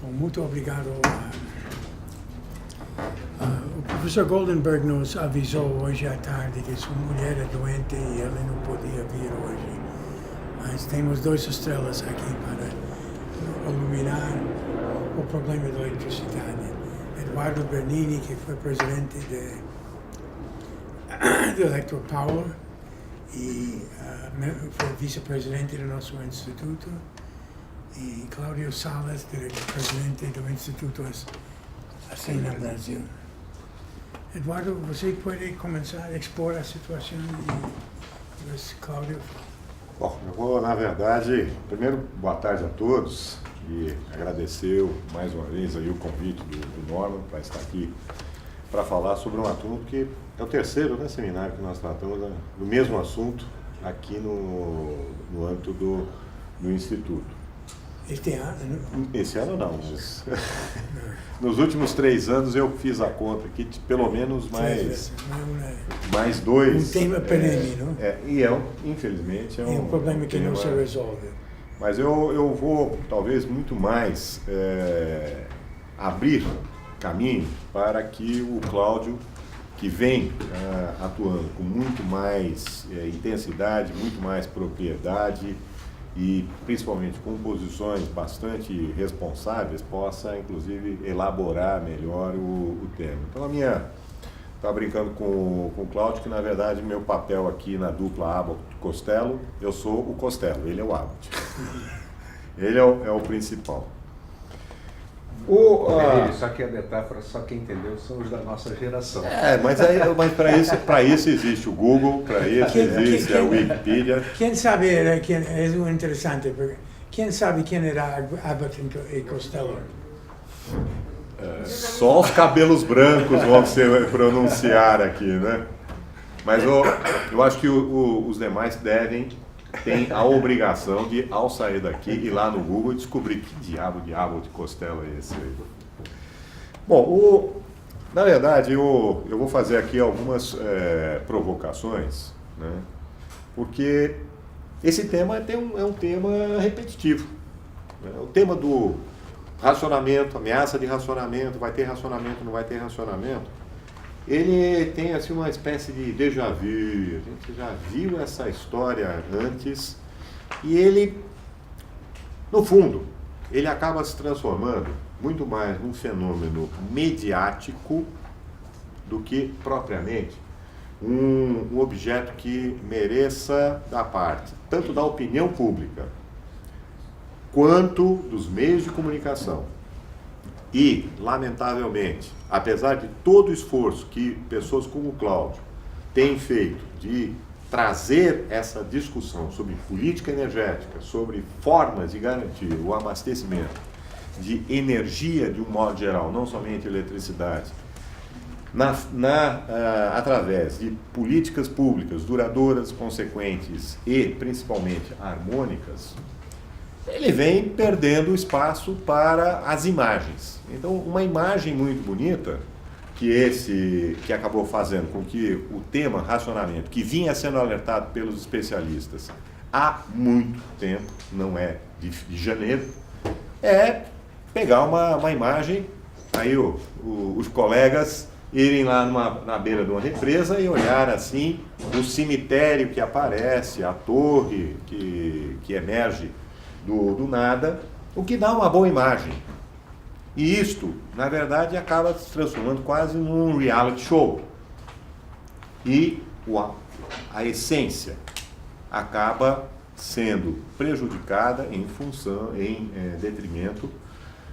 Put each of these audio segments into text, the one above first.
Bom, muito obrigado. O professor Goldenberg nos avisou hoje à tarde que sua mulher é doente e ele não podia vir hoje. Mas temos 2 estrelas aqui para iluminar o problema da eletricidade. Eduardo Bernini, que foi presidente do Electropower e foi vice-presidente do nosso instituto, e Cláudio Salas, presidente do Instituto Acena Brasil. Eduardo, você pode começar a expor a situação e depois Cláudio. Bom, eu vou, na verdade, primeiro, boa tarde a todos e agradecer mais uma vez aí o convite do Norman para estar aqui para falar sobre um assunto que é o terceiro seminário que nós tratamos do mesmo assunto aqui no âmbito do Instituto. Este ano? Esse ano não, mas nos últimos 3 anos eu fiz a conta aqui de pelo menos mais 2. Um tema perene, não? Infelizmente, é um problema que não se resolve. Mas eu vou, talvez, muito mais abrir caminho para que o Cláudio, que vem atuando com muito mais intensidade, muito mais propriedade e principalmente com posições bastante responsáveis, possa, inclusive, elaborar melhor o tema. Então, estava brincando com o Cláudio que, na verdade, meu papel aqui na dupla Abbott-Costello, eu sou o Costello, ele é o Abbott. Ele é o principal. Só que a metáfora, só quem entendeu são os da nossa geração. Mas para isso existe o Google, para isso existe a Wikipedia. Quem sabe, é interessante, porque quem sabe quem era Abbott e Costello? Só os cabelos brancos vão se pronunciar aqui, né? Mas eu acho que os demais têm a obrigação de, ao sair daqui, ir lá no Google e descobrir que diabo de Costello é esse aí. Bom, na verdade, eu vou fazer aqui algumas provocações, né? Porque esse tema é um tema repetitivo, né? O tema do racionamento, ameaça de racionamento, vai ter racionamento, não vai ter racionamento, ele tem assim uma espécie de déjà vu, a gente já viu essa história antes, e ele, no fundo, ele acaba se transformando muito mais num fenômeno mediático do que propriamente um objeto que mereça da parte, tanto da opinião pública, quanto dos meios de comunicação. E, lamentavelmente, apesar de todo o esforço que pessoas como o Cláudio têm feito de trazer essa discussão sobre política energética, sobre formas de garantir o abastecimento de energia de um modo geral, não somente eletricidade, através de políticas públicas duradouras, consequentes e, principalmente, harmônicas, ele vem perdendo espaço para as imagens. Então, uma imagem muito bonita, que acabou fazendo com que o tema racionamento, que vinha sendo alertado pelos especialistas há muito tempo, não é de janeiro, é pegar uma imagem, aí os colegas irem lá na beira de uma represa e olhar assim o cemitério que aparece, a torre que emerge do nada, o que dá uma boa imagem. E isto, na verdade, acaba se transformando quase num reality show. E a essência acaba sendo prejudicada em detrimento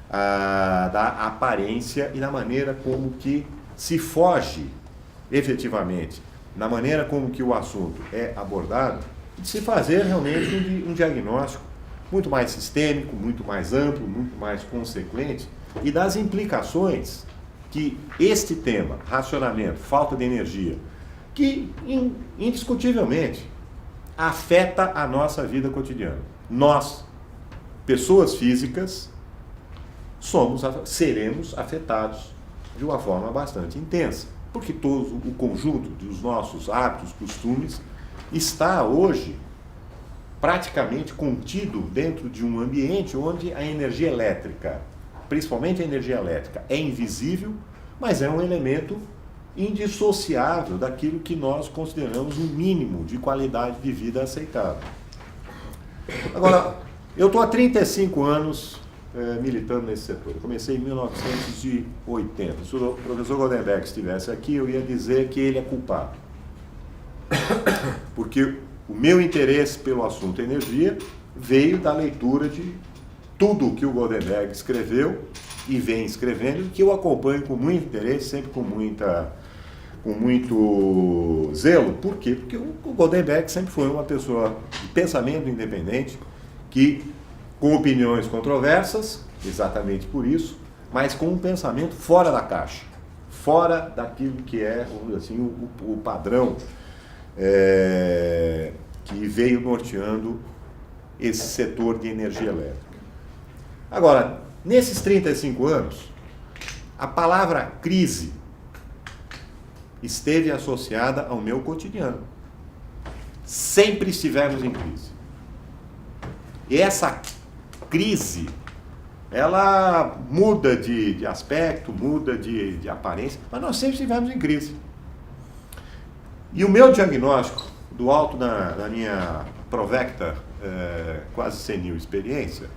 da aparência e da maneira como que se foge efetivamente, na maneira como que o assunto é abordado, de se fazer realmente um diagnóstico muito mais sistêmico, muito mais amplo, muito mais consequente, e das implicações que este tema, racionamento, falta de energia, que indiscutivelmente afeta a nossa vida cotidiana. Nós, pessoas físicas, seremos afetados de uma forma bastante intensa, porque todo o conjunto dos nossos hábitos, costumes, está hoje praticamente contido dentro de um ambiente onde a energia elétrica principalmente a energia elétrica, é invisível, mas é um elemento indissociável daquilo que nós consideramos um mínimo de qualidade de vida aceitável. Agora, eu estou há 35 anos militando nesse setor. Eu comecei em 1980. Se o professor Goldenberg estivesse aqui, eu ia dizer que ele é culpado. Porque o meu interesse pelo assunto energia veio da leitura de tudo o que o Goldenberg escreveu e vem escrevendo, e que eu acompanho com muito interesse, sempre com muito zelo. Por quê? Porque o Goldenberg sempre foi uma pessoa de pensamento independente, que com opiniões controversas, exatamente por isso, mas com um pensamento fora da caixa, fora daquilo que é, assim, o padrão que veio norteando esse setor de energia elétrica. Agora, nesses 35 anos, a palavra crise esteve associada ao meu cotidiano. Sempre estivemos em crise. E essa crise, ela muda de aspecto, muda de aparência, mas nós sempre estivemos em crise. E o meu diagnóstico, do alto da minha provecta, quase senil experiência,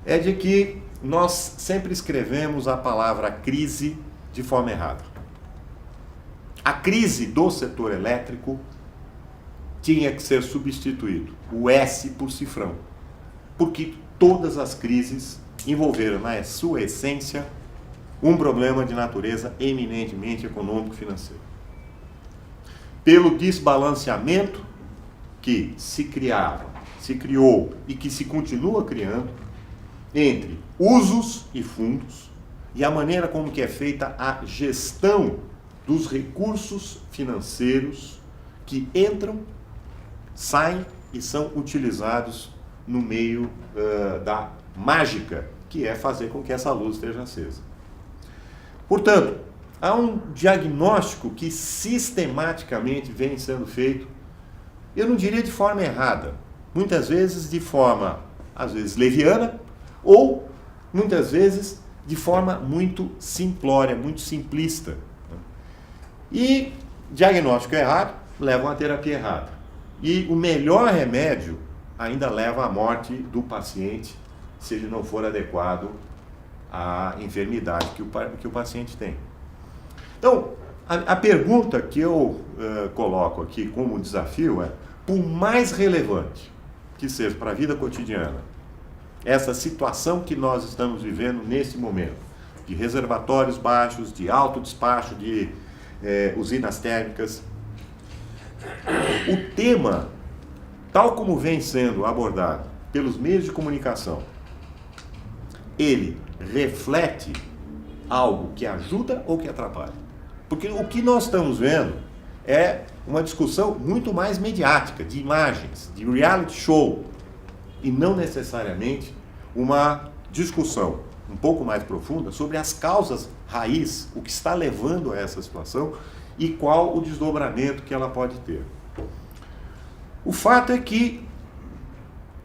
é de que nós sempre escrevemos a palavra crise de forma errada. A crise do setor elétrico tinha que ser substituído, o S por cifrão, porque todas as crises envolveram na sua essência um problema de natureza eminentemente econômico-financeiro. Pelo desbalanceamento que se criou e que se continua criando entre usos e fundos e a maneira como que é feita a gestão dos recursos financeiros que entram, saem e são utilizados no meio da mágica, que é fazer com que essa luz esteja acesa. Portanto, há um diagnóstico que sistematicamente vem sendo feito, eu não diria de forma errada, muitas vezes de forma, às vezes, leviana, ou, muitas vezes, de forma muito simplória, muito simplista. E diagnóstico errado leva a uma terapia errada. E o melhor remédio ainda leva à morte do paciente, se ele não for adequado à enfermidade que o paciente tem. Então, a pergunta que eu coloco aqui como desafio é, por mais relevante que seja para a vida cotidiana, essa situação que nós estamos vivendo nesse momento, de reservatórios baixos, de alto despacho de usinas térmicas, o tema, tal como vem sendo abordado pelos meios de comunicação, ele reflete algo que ajuda ou que atrapalha? Porque o que nós estamos vendo é uma discussão muito mais mediática, de imagens, de reality show, e não necessariamente uma discussão um pouco mais profunda sobre as causas raiz, o que está levando a essa situação e qual o desdobramento que ela pode ter. O fato é que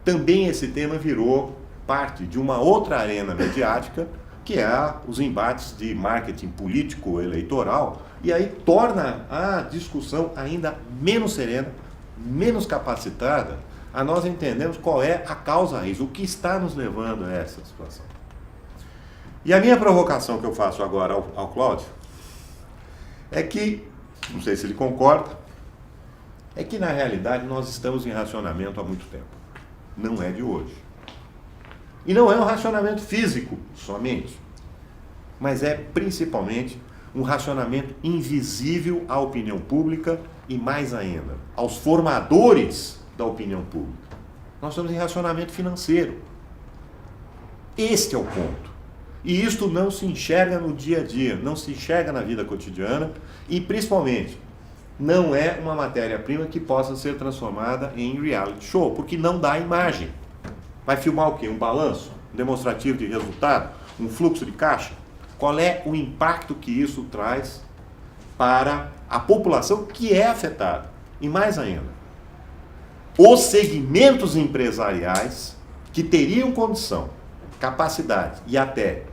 também esse tema virou parte de uma outra arena mediática, que é os embates de marketing político eleitoral, e aí torna a discussão ainda menos serena, menos capacitada a nós entendermos qual é a causa raiz, o que está nos levando a essa situação. E a minha provocação que eu faço agora ao Cláudio é que, não sei se ele concorda, é que na realidade nós estamos em racionamento há muito tempo. Não é de hoje. E não é um racionamento físico somente, mas é principalmente um racionamento invisível à opinião pública e, mais ainda, aos formadores da opinião pública. Nós estamos em racionamento financeiro. Este é o ponto. E isto não se enxerga no dia a dia, não se enxerga na vida cotidiana e, principalmente, não é uma matéria-prima que possa ser transformada em reality show, porque não dá imagem. Vai filmar o quê? Um balanço? Um demonstrativo de resultado? Um fluxo de caixa? Qual é o impacto que isso traz para a população que é afetada? E mais ainda, os segmentos empresariais que teriam condição capacidade e até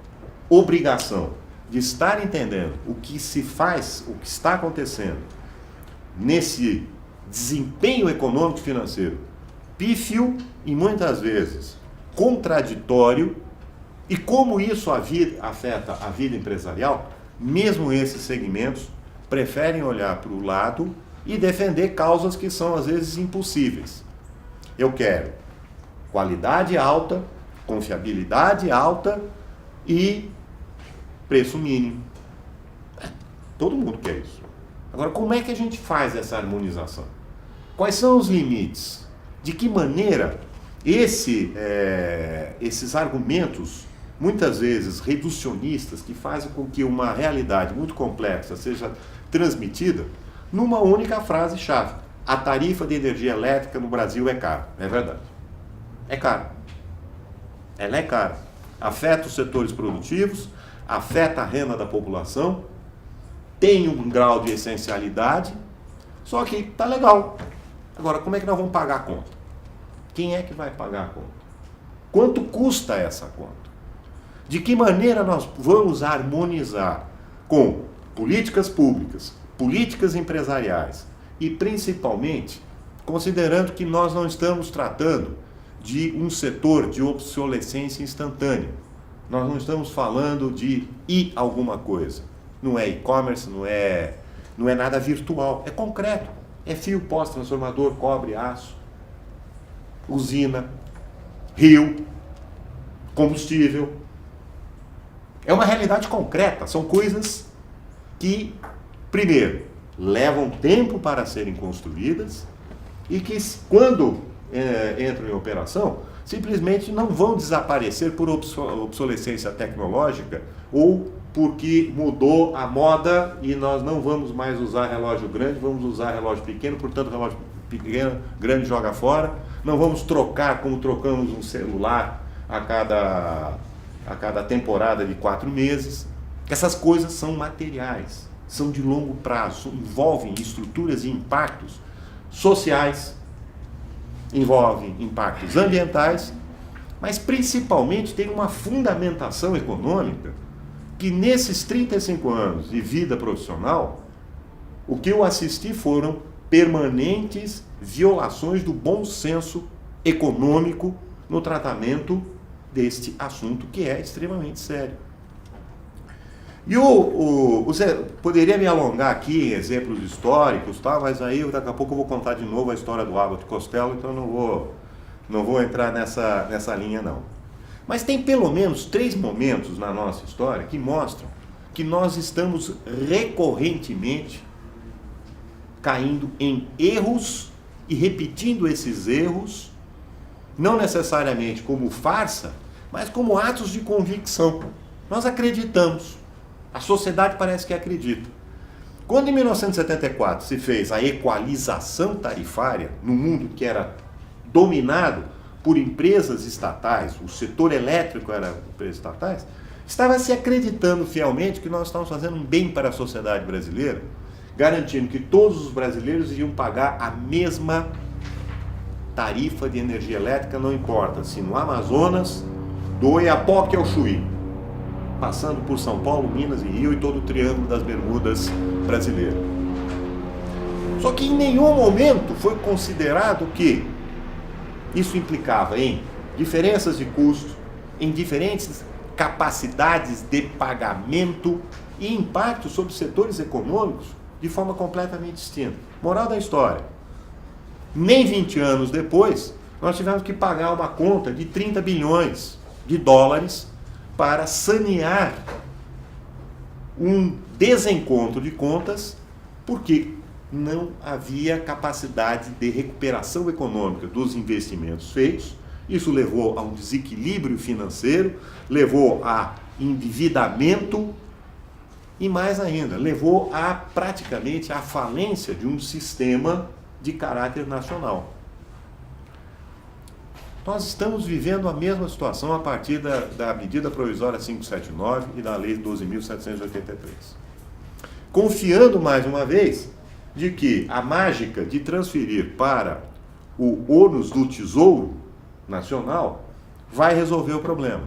obrigação de estar entendendo o que se faz, o que está acontecendo nesse desempenho econômico e financeiro pífio e muitas vezes contraditório, e como isso afeta a vida empresarial, mesmo esses segmentos preferem olhar para o lado e defender causas que são às vezes impossíveis. Eu quero qualidade alta, confiabilidade alta e preço mínimo. Todo mundo quer isso. Agora, como é que a gente faz essa harmonização? Quais são os limites? De que maneira esses argumentos, muitas vezes reducionistas, que fazem com que uma realidade muito complexa seja transmitida numa única frase-chave: a tarifa de energia elétrica no Brasil é cara. É verdade. É cara. Ela é cara. Afeta os setores produtivos, afeta a renda da população, tem um grau de essencialidade, só que tá legal. Agora, como é que nós vamos pagar a conta? Quem é que vai pagar a conta? Quanto custa essa conta? De que maneira nós vamos harmonizar com políticas públicas, políticas empresariais e, principalmente, considerando que nós não estamos tratando de um setor de obsolescência instantânea. Nós não estamos falando de alguma coisa. Não é e-commerce, não é nada virtual. É concreto. É fio, pós, transformador, cobre, aço, usina, rio, combustível. É uma realidade concreta. São coisas que, primeiro, levam tempo para serem construídas e que, quando entram em operação, simplesmente não vão desaparecer por obsolescência tecnológica ou porque mudou a moda e nós não vamos mais usar relógio grande, vamos usar relógio pequeno, portanto relógio pequeno, grande joga fora. Não vamos trocar como trocamos um celular a cada temporada de 4 meses. Essas coisas são materiais, são de longo prazo, envolvem estruturas e impactos sociais, envolvem impactos ambientais, mas principalmente tem uma fundamentação econômica que nesses 35 anos de vida profissional, o que eu assisti foram permanentes violações do bom senso econômico no tratamento deste assunto que é extremamente sério. E você poderia me alongar aqui em exemplos históricos, tá? Mas aí daqui a pouco eu vou contar de novo a história do Abbott Costello, então não vou entrar nessa linha não. Mas tem pelo menos 3 momentos na nossa história que mostram que nós estamos recorrentemente caindo em erros e repetindo esses erros, não necessariamente como farsa, mas como atos de convicção. Nós acreditamos. A sociedade parece que acredita. Quando em 1974 se fez a equalização tarifária no mundo que era dominado por empresas estatais, o setor elétrico era empresas estatais, estava se acreditando fielmente que nós estávamos fazendo um bem para a sociedade brasileira, garantindo que todos os brasileiros iriam pagar a mesma tarifa de energia elétrica, não importa se no Amazonas, do Oiapoque ao Chuí, passando por São Paulo, Minas e Rio e todo o Triângulo das Bermudas brasileiro. Só que em nenhum momento foi considerado que isso implicava em diferenças de custo, em diferentes capacidades de pagamento e impacto sobre setores econômicos de forma completamente distinta. Moral da história: nem 20 anos depois, nós tivemos que pagar uma conta de 30 bilhões de dólares para sanear um desencontro de contas, porque não havia capacidade de recuperação econômica dos investimentos feitos. Isso levou a um desequilíbrio financeiro, levou a endividamento e, mais ainda, levou a praticamente a falência de um sistema de caráter nacional. Nós estamos vivendo a mesma situação a partir da medida provisória 579 e da lei 12.783. Confiando mais uma vez de que a mágica de transferir para o ônus do Tesouro Nacional vai resolver o problema.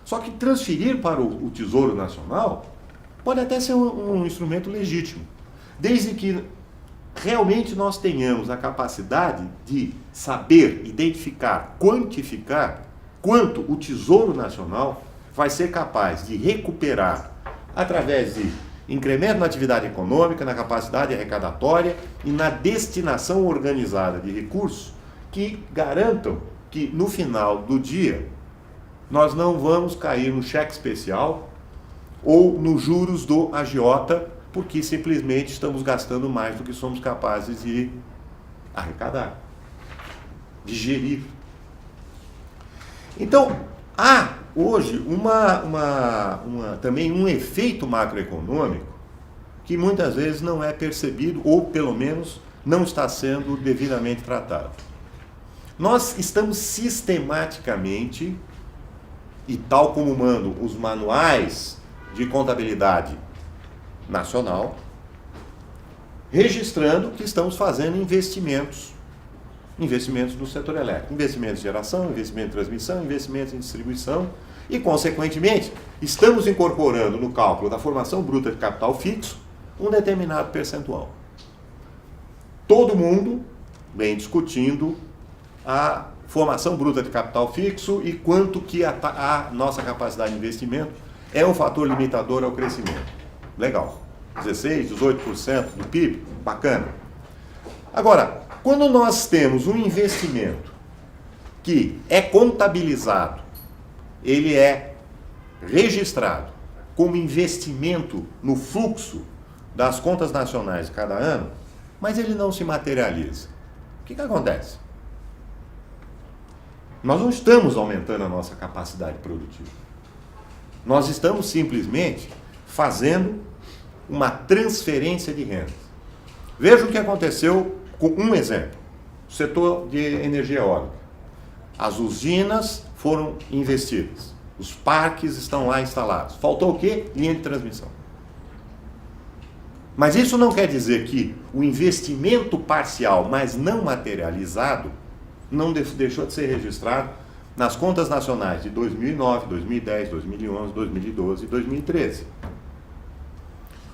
Só que transferir para o Tesouro Nacional pode até ser um instrumento legítimo, desde que realmente nós tenhamos a capacidade de saber, identificar, quantificar quanto o Tesouro Nacional vai ser capaz de recuperar através de incremento na atividade econômica, na capacidade arrecadatória e na destinação organizada de recursos que garantam que no final do dia nós não vamos cair no cheque especial ou nos juros do agiota, porque simplesmente estamos gastando mais do que somos capazes de arrecadar, de gerir. Então, há hoje também um efeito macroeconômico que muitas vezes não é percebido, ou pelo menos não está sendo devidamente tratado. Nós estamos sistematicamente, e tal como mandam os manuais de contabilidade nacional, registrando que estamos fazendo investimentos no setor elétrico, investimentos de geração, investimento em transmissão, investimentos em distribuição e, consequentemente, estamos incorporando no cálculo da formação bruta de capital fixo um determinado percentual. Todo mundo vem discutindo a formação bruta de capital fixo e quanto que a nossa capacidade de investimento é um fator limitador ao crescimento. Legal. 16%, 18% do PIB, bacana. Agora, quando nós temos um investimento que é contabilizado, ele é registrado como investimento no fluxo das contas nacionais de cada ano, mas ele não se materializa. O que acontece? Nós não estamos aumentando a nossa capacidade produtiva. Nós estamos simplesmente fazendo uma transferência de renda. Veja o que aconteceu com um exemplo. O setor de energia eólica. As usinas foram investidas. Os parques estão lá instalados. Faltou o quê? Linha de transmissão. Mas isso não quer dizer que o investimento parcial, mas não materializado, não deixou de ser registrado nas contas nacionais de 2009, 2010, 2011, 2012 e 2013.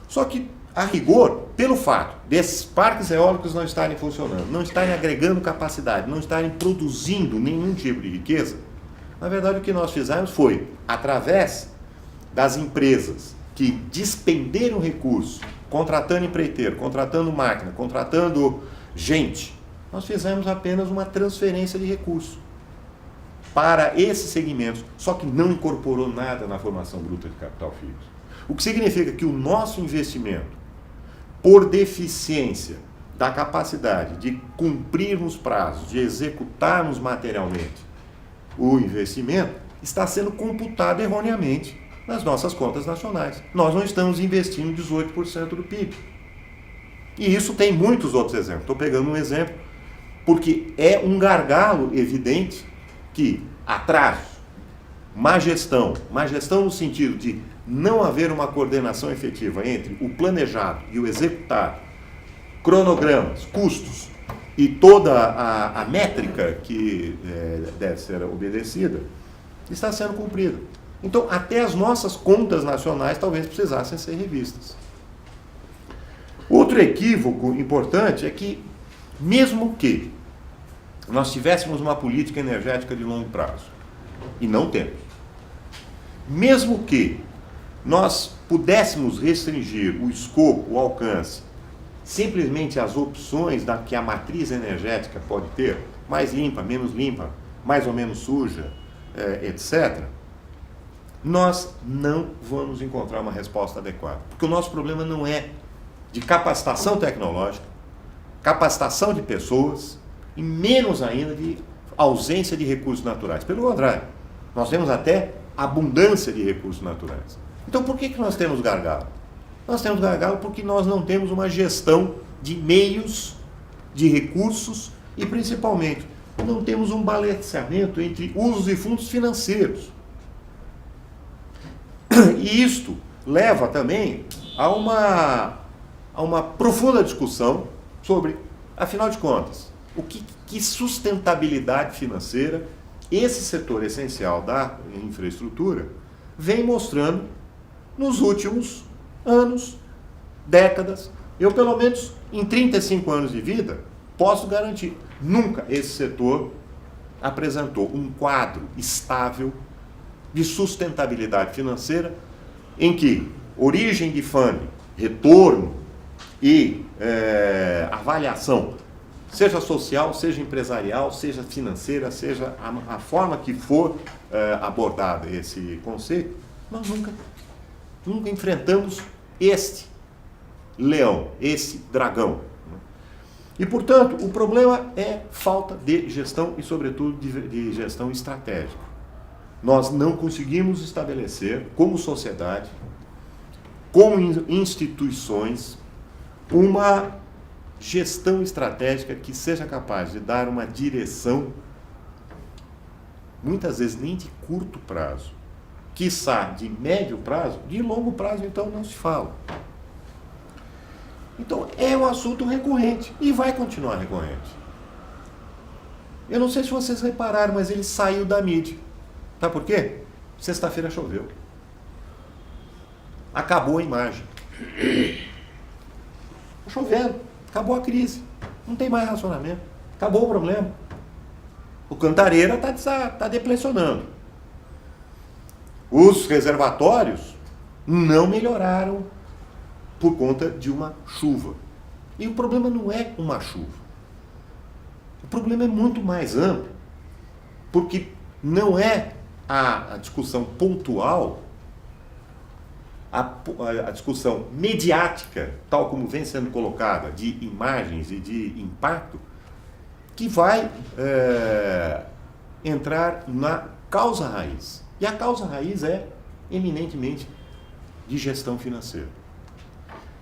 Só que, a rigor, pelo fato desses parques eólicos não estarem funcionando, não estarem agregando capacidade, não estarem produzindo nenhum tipo de riqueza, na verdade o que nós fizemos foi, através das empresas que despenderam recursos, contratando empreiteiro, contratando máquina, contratando gente, nós fizemos apenas uma transferência de recursos para esses segmentos, só que não incorporou nada na formação bruta de capital fixo. O que significa que o nosso investimento, por deficiência da capacidade de cumprirmos prazos, de executarmos materialmente o investimento, está sendo computado erroneamente nas nossas contas nacionais. Nós não estamos investindo 18% do PIB. E isso tem muitos outros exemplos. Estou pegando um exemplo porque é um gargalo evidente que atraso, má gestão no sentido de não haver uma coordenação efetiva entre o planejado e o executado, cronogramas, custos e toda a métrica que deve ser obedecida, está sendo cumprida. Então, até as nossas contas nacionais talvez precisassem ser revistas. Outro equívoco importante é que, mesmo que nós tivéssemos uma política energética de longo prazo, e não temos, mesmo que nós pudéssemos restringir o escopo, o alcance, simplesmente as opções que a matriz energética pode ter, mais limpa, menos limpa, mais ou menos suja, etc., nós não vamos encontrar uma resposta adequada. Porque o nosso problema não é de capacitação tecnológica, capacitação de pessoas e menos ainda de ausência de recursos naturais. Pelo contrário, nós temos até abundância de recursos naturais. Então, por que nós temos gargalo? Nós temos gargalo porque nós não temos uma gestão de meios, de recursos e, principalmente, não temos um balanceamento entre usos e fundos financeiros. E isto leva também a uma profunda discussão sobre, afinal de contas, que sustentabilidade financeira esse setor essencial da infraestrutura vem mostrando nos últimos anos, décadas. Eu, pelo menos, em 35 anos de vida, posso garantir, nunca esse setor apresentou um quadro estável de sustentabilidade financeira em que origem de funding, retorno e avaliação, seja social, seja empresarial, seja financeira, seja a forma que for abordado esse conceito, nós nunca enfrentamos este leão, esse dragão. E, portanto, o problema é falta de gestão e, sobretudo, de gestão estratégica. Nós não conseguimos estabelecer, como sociedade, como instituições, uma gestão estratégica que seja capaz de dar uma direção, muitas vezes nem de curto prazo, quiçá de médio prazo, de longo prazo, então, não se fala. Então, é um assunto recorrente e vai continuar recorrente. Eu não sei se vocês repararam, mas ele saiu da mídia. Sabe por quê? Sexta-feira choveu. Acabou a imagem. Está chovendo. Acabou a crise. Não tem mais racionamento. Acabou o problema. O Cantareira está depressionando. Os reservatórios não melhoraram por conta de uma chuva. E o problema não é uma chuva. O problema é muito mais amplo, porque não é a discussão pontual, a discussão mediática, tal como vem sendo colocada, de imagens e de impacto, que vai entrar na causa raiz. E a causa raiz é eminentemente de gestão financeira.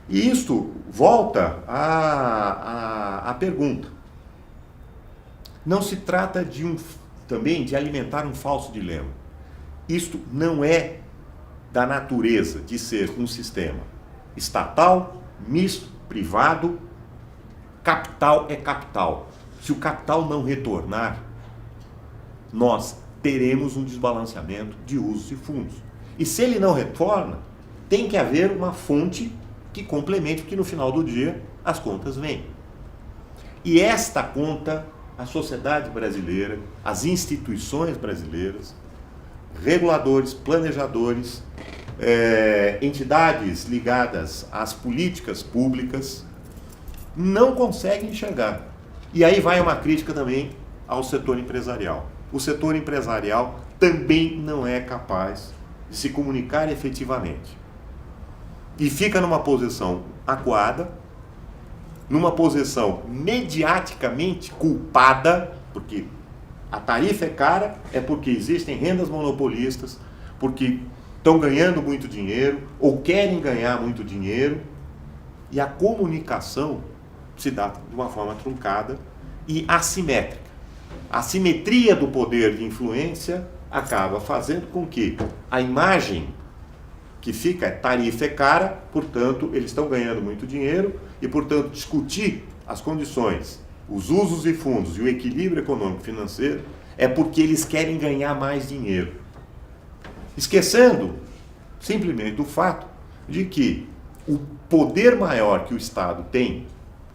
E isto volta à pergunta. Não se trata também de alimentar um falso dilema. Isto não é da natureza de ser um sistema estatal, misto, privado. Capital é capital. Se o capital não retornar, nós teremos um desbalanceamento de usos e fundos. E se ele não retorna, tem que haver uma fonte que complemente, porque no final do dia as contas vêm. E esta conta, a sociedade brasileira, as instituições brasileiras, reguladores, planejadores, entidades ligadas às políticas públicas, não conseguem enxergar. E aí vai uma crítica também ao setor empresarial. O setor empresarial também não é capaz de se comunicar efetivamente. E fica numa posição acuada, numa posição mediaticamente culpada, porque a tarifa é cara, é porque existem rendas monopolistas, porque estão ganhando muito dinheiro, ou querem ganhar muito dinheiro, e a comunicação se dá de uma forma truncada e assimétrica. A assimetria do poder de influência acaba fazendo com que a imagem que fica tarifa é cara, portanto, eles estão ganhando muito dinheiro e, portanto, discutir as condições, os usos e fundos e o equilíbrio econômico financeiro é porque eles querem ganhar mais dinheiro. Esquecendo simplesmente do fato de que o poder maior que o Estado tem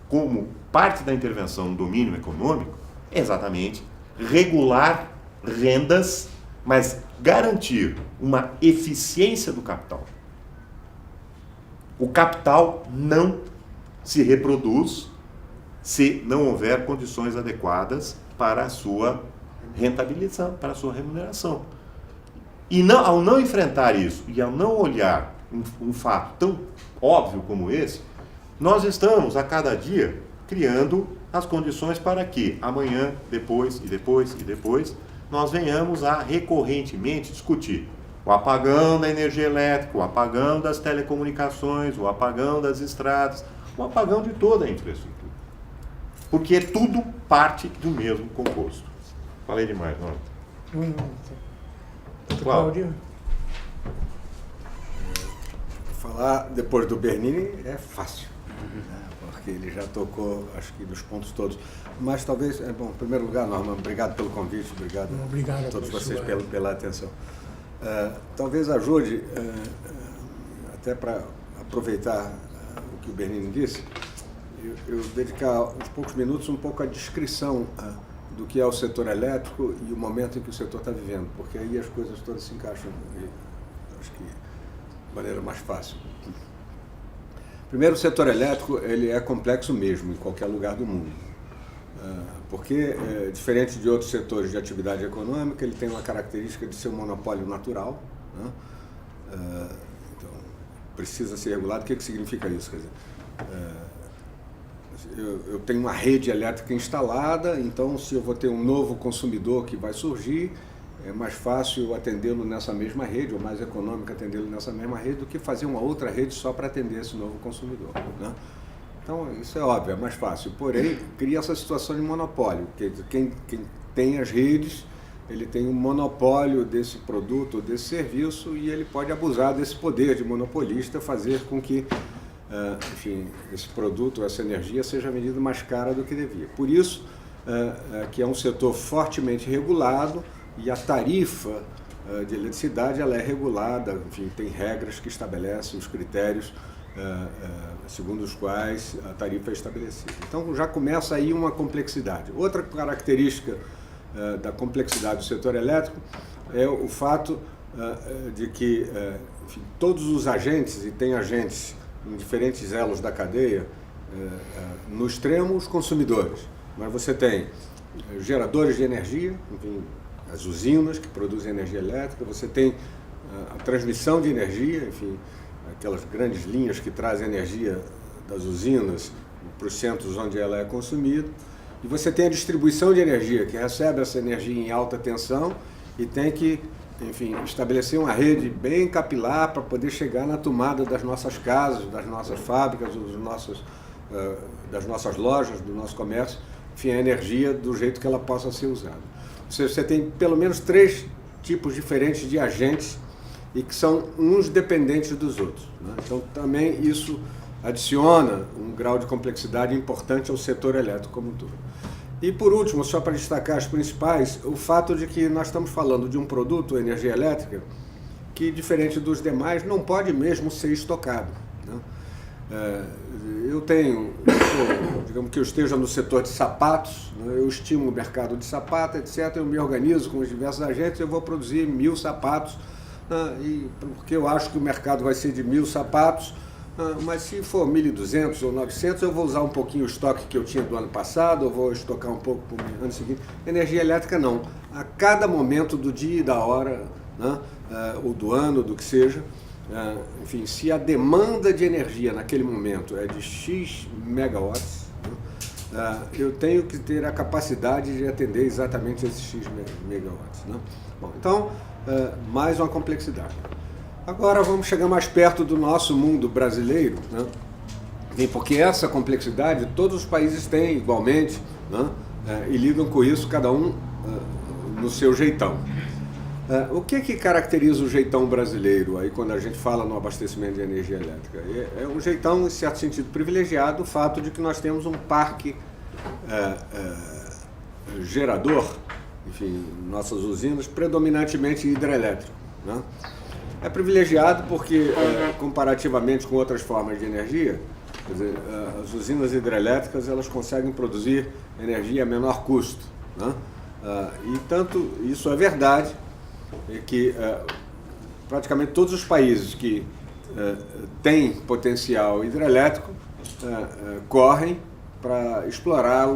como parte da intervenção no domínio econômico é exatamente regular rendas, mas garantir uma eficiência do capital. O capital não se reproduz se não houver condições adequadas para a sua rentabilização, para a sua remuneração. E ao não enfrentar isso e ao não olhar um fato tão óbvio como esse, nós estamos a cada dia criando as condições para que amanhã, depois e depois e depois, nós venhamos a recorrentemente discutir o apagão da energia elétrica, o apagão das telecomunicações, o apagão das estradas, o apagão de toda a infraestrutura. Porque tudo parte do mesmo composto. Falei demais, não? Cláudio? Falar depois do Bernini é fácil, né? Porque ele já tocou, acho que, dos pontos todos. Mas talvez, bom, em primeiro lugar, Norman, obrigado pelo convite, obrigado Obrigado a todos por vocês sua- pela atenção. Talvez ajude, até para aproveitar o que o Bernini disse, eu dedicar uns poucos minutos um pouco à descrição do que é o setor elétrico e o momento em que o setor está vivendo, porque aí as coisas todas se encaixam, acho que de maneira mais fácil. Primeiro, o setor elétrico ele é complexo mesmo em qualquer lugar do mundo, porque, diferente de outros setores de atividade econômica, ele tem uma característica de ser um monopólio natural, né? Então, precisa ser regulado. O que significa isso? Quer dizer, eu tenho uma rede elétrica instalada, então se eu vou ter um novo consumidor que vai surgir, é mais fácil eu atendê-lo nessa mesma rede, ou mais econômico atendê-lo nessa mesma rede, do que fazer uma outra rede só para atender esse novo consumidor, né? Então, isso é óbvio, é mais fácil. Porém, cria essa situação de monopólio. Quem tem as redes, ele tem um monopólio desse produto ou desse serviço e ele pode abusar desse poder de monopolista, fazer com que, enfim, esse produto, essa energia seja vendida mais cara do que devia. Por isso, que é um setor fortemente regulado e a tarifa de eletricidade ela é regulada, enfim, tem regras que estabelecem os critérios segundo os quais a tarifa é estabelecida. Então já começa aí uma complexidade. Outra característica da complexidade do setor elétrico é o fato de que enfim, todos os agentes, e tem agentes em diferentes elos da cadeia, no extremo os consumidores, mas você tem geradores de energia, enfim, as usinas que produzem energia elétrica, você tem a transmissão de energia, enfim, aquelas grandes linhas que trazem energia das usinas para os centros onde ela é consumida, e você tem a distribuição de energia, que recebe essa energia em alta tensão e tem que, enfim, estabelecer uma rede bem capilar para poder chegar na tomada das nossas casas, das nossas fábricas, das nossas lojas, do nosso comércio, enfim, a energia do jeito que ela possa ser usada. Ou seja, você tem pelo menos 3 tipos diferentes de agentes e que são uns dependentes dos outros, né? Então, também isso adiciona um grau de complexidade importante ao setor elétrico como um todo. E, por último, só para destacar as principais, o fato de que nós estamos falando de um produto, energia elétrica, que, diferente dos demais, não pode mesmo ser estocado, né? Digamos que eu esteja no setor de sapatos, né? Eu estimo o mercado de sapato, etc., eu me organizo com os diversos agentes, eu vou produzir 1000 sapatos, e porque eu acho que o mercado vai ser de 1000 sapatos, mas se for 1.200 ou 900, eu vou usar um pouquinho o estoque que eu tinha do ano passado, eu vou estocar um pouco para o ano seguinte. Energia elétrica não. A cada momento do dia e da hora, né, ou do ano, do que seja, enfim, se a demanda de energia naquele momento é de X megawatts, né, eu tenho que ter a capacidade de atender exatamente esses X megawatts, né? Bom, então, mais uma complexidade. Agora vamos chegar mais perto do nosso mundo brasileiro, né? Porque essa complexidade todos os países têm igualmente, né? E lidam com isso cada um no seu jeitão. O que caracteriza o jeitão brasileiro aí quando a gente fala no abastecimento de energia elétrica? É um jeitão, em certo sentido, privilegiado, o fato de que nós temos um parque gerador, enfim, nossas usinas, predominantemente hidrelétrico, né? É privilegiado porque, comparativamente com outras formas de energia, quer dizer, as usinas hidrelétricas elas conseguem produzir energia a menor custo, né? E tanto isso é verdade, que praticamente todos os países que têm potencial hidrelétrico correm para explorar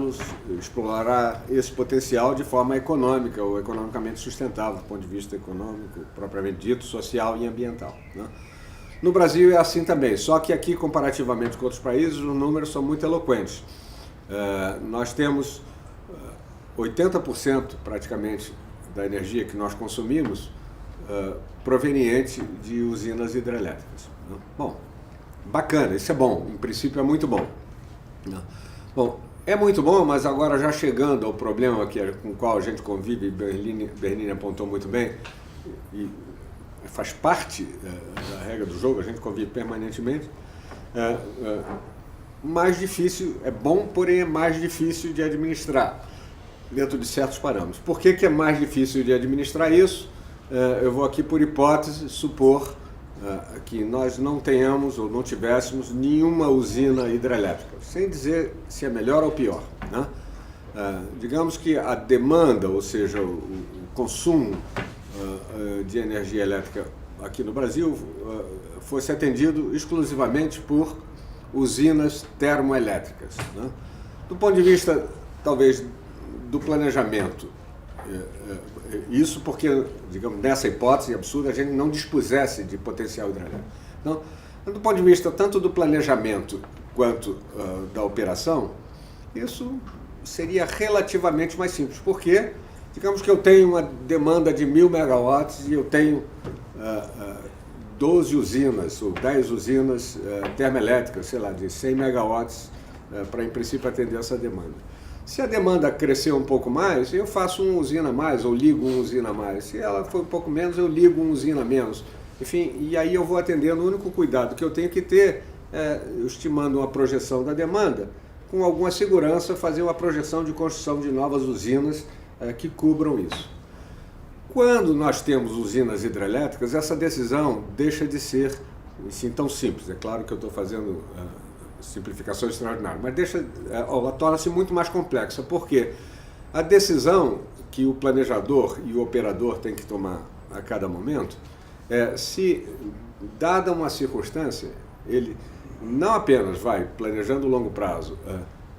esse potencial de forma econômica ou economicamente sustentável, do ponto de vista econômico, propriamente dito, social e ambiental, né? No Brasil é assim também, só que aqui, comparativamente com outros países, os números são muito eloquentes. Nós temos 80% praticamente da energia que nós consumimos proveniente de usinas hidrelétricas, né? Bom, bacana, isso é bom, em princípio é muito bom, né? Bom, é muito bom, mas agora já chegando ao problema com o qual a gente convive, Bernini apontou muito bem, e faz parte da regra do jogo, a gente convive permanentemente, mais difícil, é bom, porém é mais difícil de administrar dentro de certos parâmetros. Por que é mais difícil de administrar isso? eu vou aqui, por hipótese, supor que nós não tenhamos ou não tivéssemos nenhuma usina hidrelétrica, sem dizer se é melhor ou pior, né? Digamos que a demanda, ou seja, o consumo de energia elétrica aqui no Brasil fosse atendido exclusivamente por usinas termoelétricas, né? Do ponto de vista, talvez, do planejamento, isso porque, digamos, nessa hipótese absurda, a gente não dispusesse de potencial hidrelétrico. Então, do ponto de vista tanto do planejamento quanto da operação, isso seria relativamente mais simples, porque, digamos que eu tenho uma demanda de 1.000 megawatts e eu tenho 12 usinas ou 10 usinas termoelétricas, sei lá, de 100 megawatts para, em princípio, atender essa demanda. Se a demanda crescer um pouco mais, eu faço uma usina a mais ou ligo uma usina a mais. Se ela for um pouco menos, eu ligo uma usina a menos. Enfim, e aí eu vou atendendo. O único cuidado que eu tenho que ter estimando uma projeção da demanda, com alguma segurança, fazer uma projeção de construção de novas usinas que cubram isso. Quando nós temos usinas hidrelétricas, essa decisão deixa de ser assim, tão simples. É claro que eu estou fazendo simplificações extraordinárias, mas ela torna-se muito mais complexa, porque a decisão que o planejador e o operador têm que tomar a cada momento é se, dada uma circunstância, ele não apenas vai, planejando o longo prazo,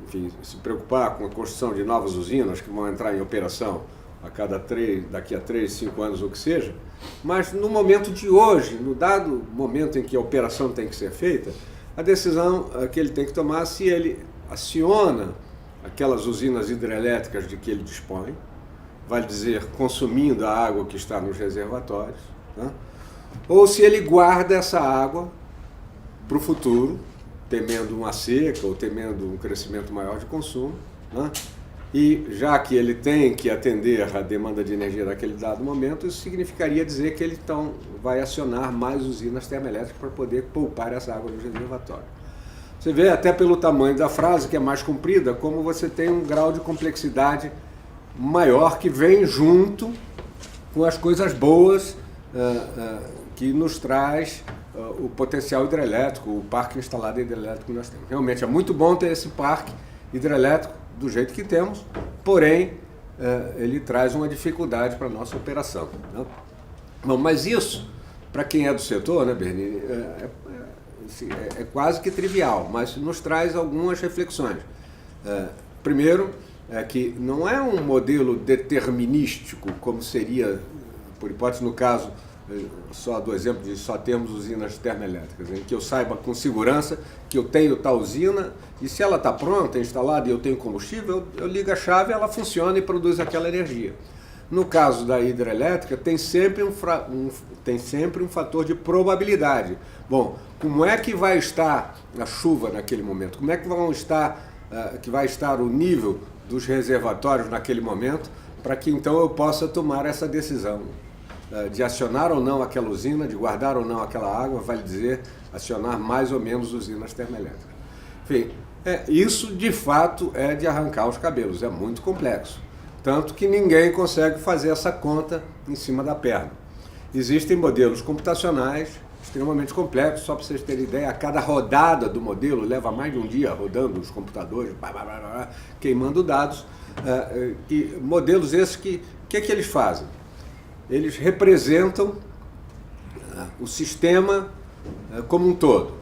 enfim, se preocupar com a construção de novas usinas que vão entrar em operação daqui a 3, 5 anos, ou o que seja, mas no momento de hoje, no dado momento em que a operação tem que ser feita, a decisão que ele tem que tomar se ele aciona aquelas usinas hidrelétricas de que ele dispõe, vale dizer, consumindo a água que está nos reservatórios, né? Ou se ele guarda essa água para o futuro, temendo uma seca ou temendo um crescimento maior de consumo, né? E já que ele tem que atender a demanda de energia naquele dado momento, isso significaria dizer que ele então vai acionar mais usinas termoelétricas para poder poupar essa água no reservatório. Você vê até pelo tamanho da frase, que é mais comprida, como você tem um grau de complexidade maior que vem junto com as coisas boas que nos traz o potencial hidrelétrico, o parque instalado hidrelétrico que nós temos. Realmente é muito bom ter esse parque hidrelétrico do jeito que temos, porém, ele traz uma dificuldade para a nossa operação, né? Bom, mas isso, para quem é do setor, né, Bernini, é quase que trivial, mas nos traz algumas reflexões. Primeiro, que não é um modelo determinístico, como seria, por hipótese, no caso, só do exemplo de só termos usinas termoelétricas, em que eu saiba com segurança que eu tenho tal usina e se ela está pronta, instalada e eu tenho combustível, eu ligo a chave, ela funciona e produz aquela energia. No caso da hidrelétrica, tem sempre um fator de probabilidade. Bom, como é que vai estar a chuva naquele momento? Como é que vai estar o nível dos reservatórios naquele momento para que então eu possa tomar essa decisão de acionar ou não aquela usina, de guardar ou não aquela água, vale dizer, acionar mais ou menos usinas termoelétricas. Enfim, isso de fato é de arrancar os cabelos, é muito complexo. Tanto que ninguém consegue fazer essa conta em cima da perna. Existem modelos computacionais extremamente complexos, só para vocês terem ideia, a cada rodada do modelo leva mais de um dia rodando os computadores, queimando dados, e modelos esses que eles fazem? Eles representam o sistema como um todo.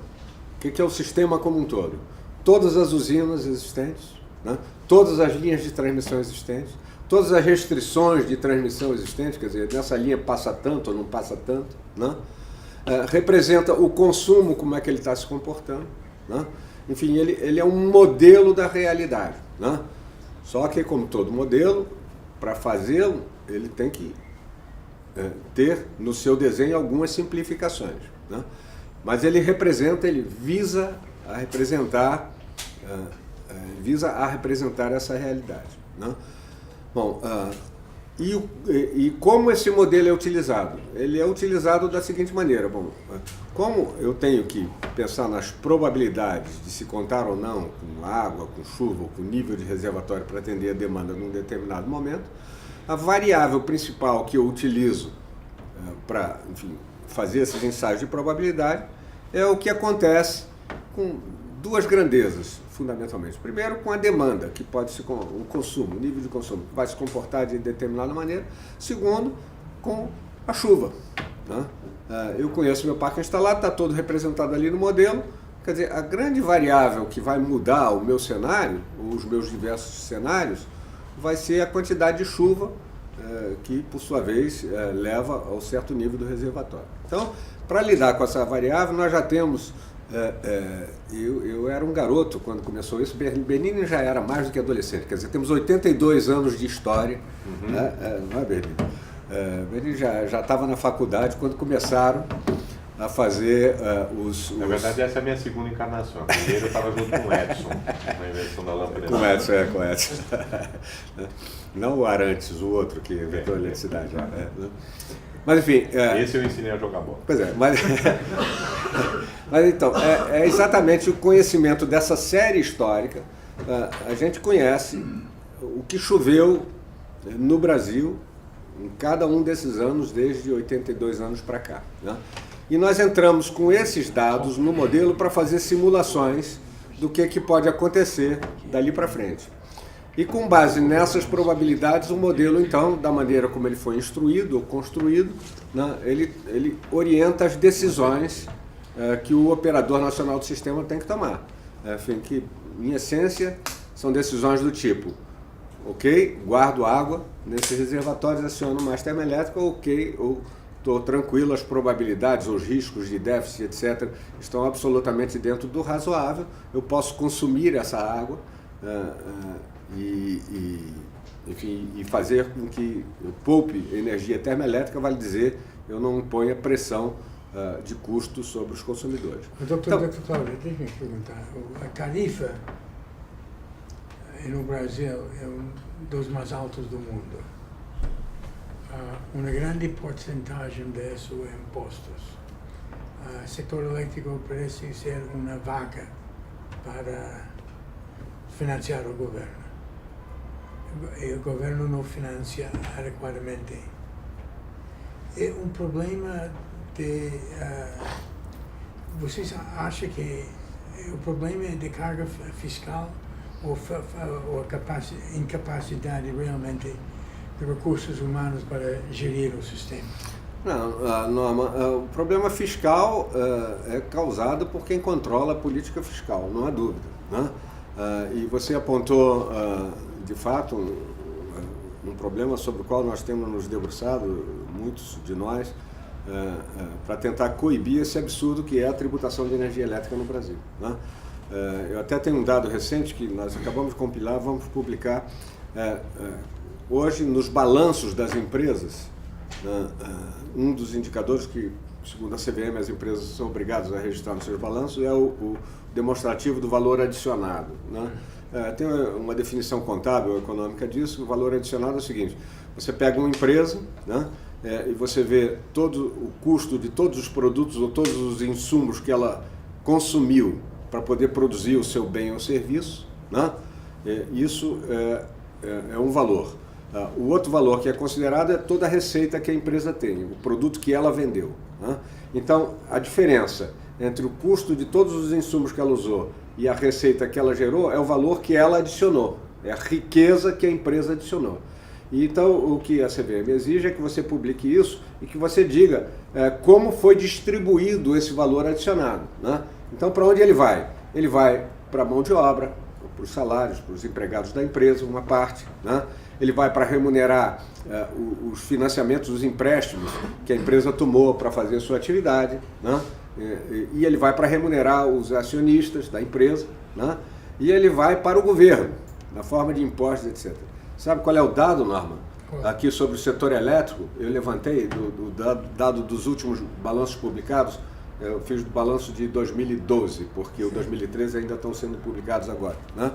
O que é o sistema como um todo? Todas as usinas existentes, né? Todas as linhas de transmissão existentes, todas as restrições de transmissão existentes, quer dizer, nessa linha passa tanto ou não passa tanto, né? Representa o consumo, como é que ele está se comportando, né? Enfim, ele é um modelo da realidade, né? Só que, como todo modelo, para fazê-lo, ele tem que ter no seu desenho algumas simplificações, né? Mas ele visa a representar essa realidade, né? Bom, e como esse modelo é utilizado? Ele é utilizado da seguinte maneira: bom, como eu tenho que pensar nas probabilidades de se contar ou não com água, com chuva ou com nível de reservatório para atender a demanda num determinado momento, a variável principal que eu utilizo para, enfim, fazer esses ensaios de probabilidade, é o que acontece com duas grandezas, fundamentalmente. Primeiro, com a demanda, que pode ser o consumo, o nível de consumo, que vai se comportar de determinada maneira. Segundo, com a chuva, né? Eu conheço meu parque instalado, está todo representado ali no modelo. Quer dizer, a grande variável que vai mudar o meu cenário, ou os meus diversos cenários, vai ser a quantidade de chuva, que, por sua vez, leva ao certo nível do reservatório. Então, para lidar com essa variável, nós já temos... eu era um garoto quando começou isso, Bernini já era mais do que adolescente, quer dizer, temos 82 anos de história, né? Não é, Bernini? Bernini já estava na faculdade quando começaram a fazer Na verdade, essa é a minha segunda encarnação. Primeiro eu estava junto com o Edison, na invenção da lâmpada. Com o Edison. Não o Arantes, o outro que inventou a eletricidade. Mas enfim... Esse eu ensinei a jogar bola. Pois é, mas então, é exatamente o conhecimento dessa série histórica. A gente conhece o que choveu no Brasil em cada um desses anos, desde 82 anos para cá, né? E nós entramos com esses dados no modelo para fazer simulações do que pode acontecer dali para frente. E com base nessas probabilidades, o modelo, então, da maneira como ele foi instruído ou construído, né, ele orienta as decisões que o operador nacional do sistema tem que tomar. Enfim, que, em essência, são decisões do tipo: ok, guardo água nesses reservatórios, aciono mais termoelétrica, ok, ou estou tranquilo, as probabilidades, os riscos de déficit, etc., estão absolutamente dentro do razoável, eu posso consumir essa água enfim, e fazer com que eu poupe energia termoelétrica, vale dizer, eu não imponha pressão de custo sobre os consumidores. Dr. Cláudio, deixa eu perguntar, a tarifa no Brasil é um dos mais altos do mundo. Uma grande porcentagem disso é impostos. O setor elétrico parece ser uma vaca para financiar o governo. E o governo não financia adequadamente. É um problema de... vocês acham que o problema é de carga fiscal ou a incapacidade realmente de recursos humanos para gerir o sistema? Não, Norma, o problema fiscal é causado por quem controla a política fiscal, não há dúvida, né? E você apontou, de fato, um problema sobre o qual nós temos nos debruçado, muitos de nós, para tentar coibir esse absurdo que é a tributação de energia elétrica no Brasil, né? Eu até tenho um dado recente que nós acabamos de compilar, vamos publicar hoje nos balanços das empresas. Um dos indicadores que, segundo a CVM, as empresas são obrigadas a registrar nos seus balanços é o demonstrativo do valor adicionado, né? Tem uma definição contábil ou econômica disso. O valor adicionado é o seguinte: você pega uma empresa, né, e você vê todo o custo de todos os produtos ou todos os insumos que ela consumiu para poder produzir o seu bem ou serviço, né? Isso é um valor. O outro valor que é considerado é toda a receita que a empresa tem, o produto que ela vendeu, né? Então, a diferença entre o custo de todos os insumos que ela usou e a receita que ela gerou é o valor que ela adicionou, é a riqueza que a empresa adicionou. E então, o que a CVM exige é que você publique isso e que você diga como foi distribuído esse valor adicionado, né? Então, para onde ele vai? Ele vai para a mão de obra, para os salários, para os empregados da empresa, uma parte, né? Ele vai para remunerar os financiamentos, os empréstimos que a empresa tomou para fazer a sua atividade, né? E ele vai para remunerar os acionistas da empresa, né? E ele vai para o governo, na forma de impostos, etc. Sabe qual é o dado, Norma? Aqui sobre o setor elétrico, eu levantei do dado dos últimos balanços publicados. Eu fiz o balanço de 2012, porque o 2013 ainda estão sendo publicados agora, né?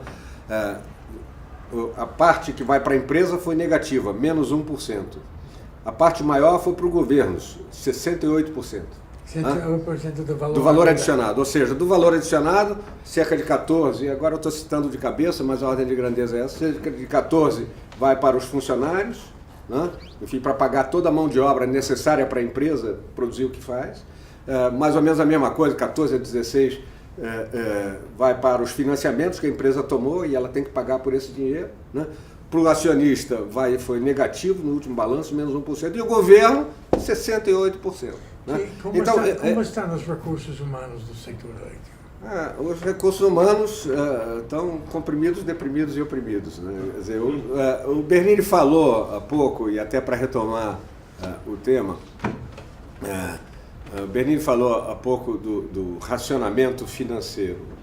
A parte que vai para a empresa foi negativa, menos 1%. A parte maior foi para o governo, 68%. 68% do valor adicionado. Ou seja, do valor adicionado, cerca de 14%, agora eu estou citando de cabeça, mas a ordem de grandeza é essa, cerca de 14% vai para os funcionários, né? Enfim, para pagar toda a mão de obra necessária para a empresa produzir o que faz. Mais ou menos a mesma coisa, 14 a 16 vai para os financiamentos que a empresa tomou e ela tem que pagar por esse dinheiro, né? Para o acionista foi negativo no último balanço, menos 1%, e o governo 68%. Né? Como estão os recursos humanos do setor elétrico? Os recursos humanos estão comprimidos, deprimidos e oprimidos. Né? Quer dizer, o Bernini falou há pouco, e até para retomar o tema, o Bernini falou há pouco do racionamento financeiro.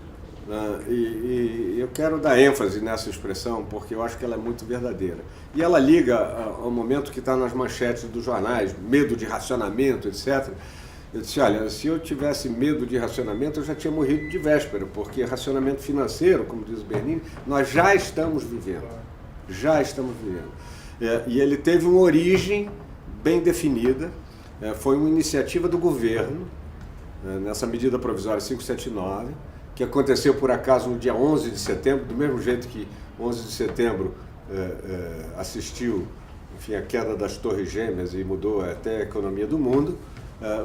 E eu quero dar ênfase nessa expressão porque eu acho que ela é muito verdadeira. E ela liga ao momento que está nas manchetes dos jornais, medo de racionamento, etc. Eu disse, olha, se eu tivesse medo de racionamento, eu já tinha morrido de véspera, porque racionamento financeiro, como diz o Bernini, nós já estamos vivendo. Já estamos vivendo. E ele teve uma origem bem definida, foi uma iniciativa do governo, nessa medida provisória 579, que aconteceu por acaso no dia 11 de setembro, do mesmo jeito que 11 de setembro assistiu, enfim, a queda das Torres Gêmeas e mudou até a economia do mundo.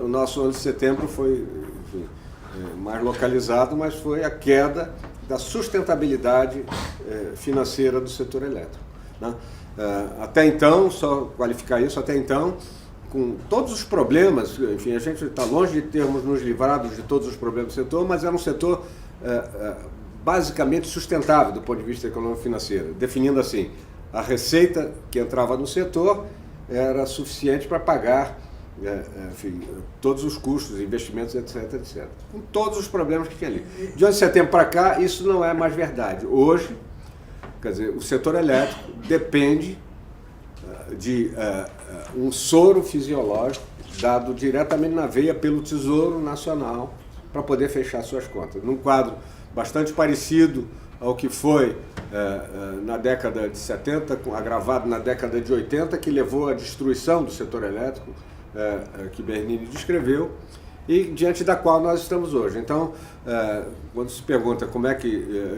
O nosso 11 de setembro foi, enfim, mais localizado, mas foi a queda da sustentabilidade financeira do setor elétrico. Né? Até então, só qualificar isso, até então, com todos os problemas, enfim, a gente está longe de termos nos livrado de todos os problemas do setor, mas era um setor basicamente sustentável do ponto de vista econômico-financeiro, definindo assim, a receita que entrava no setor era suficiente para pagar enfim, todos os custos, investimentos, etc, etc. Com todos os problemas que tinha ali. De 11 de setembro para cá, isso não é mais verdade. Hoje, quer dizer, o setor elétrico depende de um soro fisiológico dado diretamente na veia pelo Tesouro Nacional para poder fechar suas contas. Num quadro bastante parecido ao que foi na década de 70, agravado na década de 80, que levou à destruição do setor elétrico, que Bernini descreveu, e diante da qual nós estamos hoje. Então, quando se pergunta como é que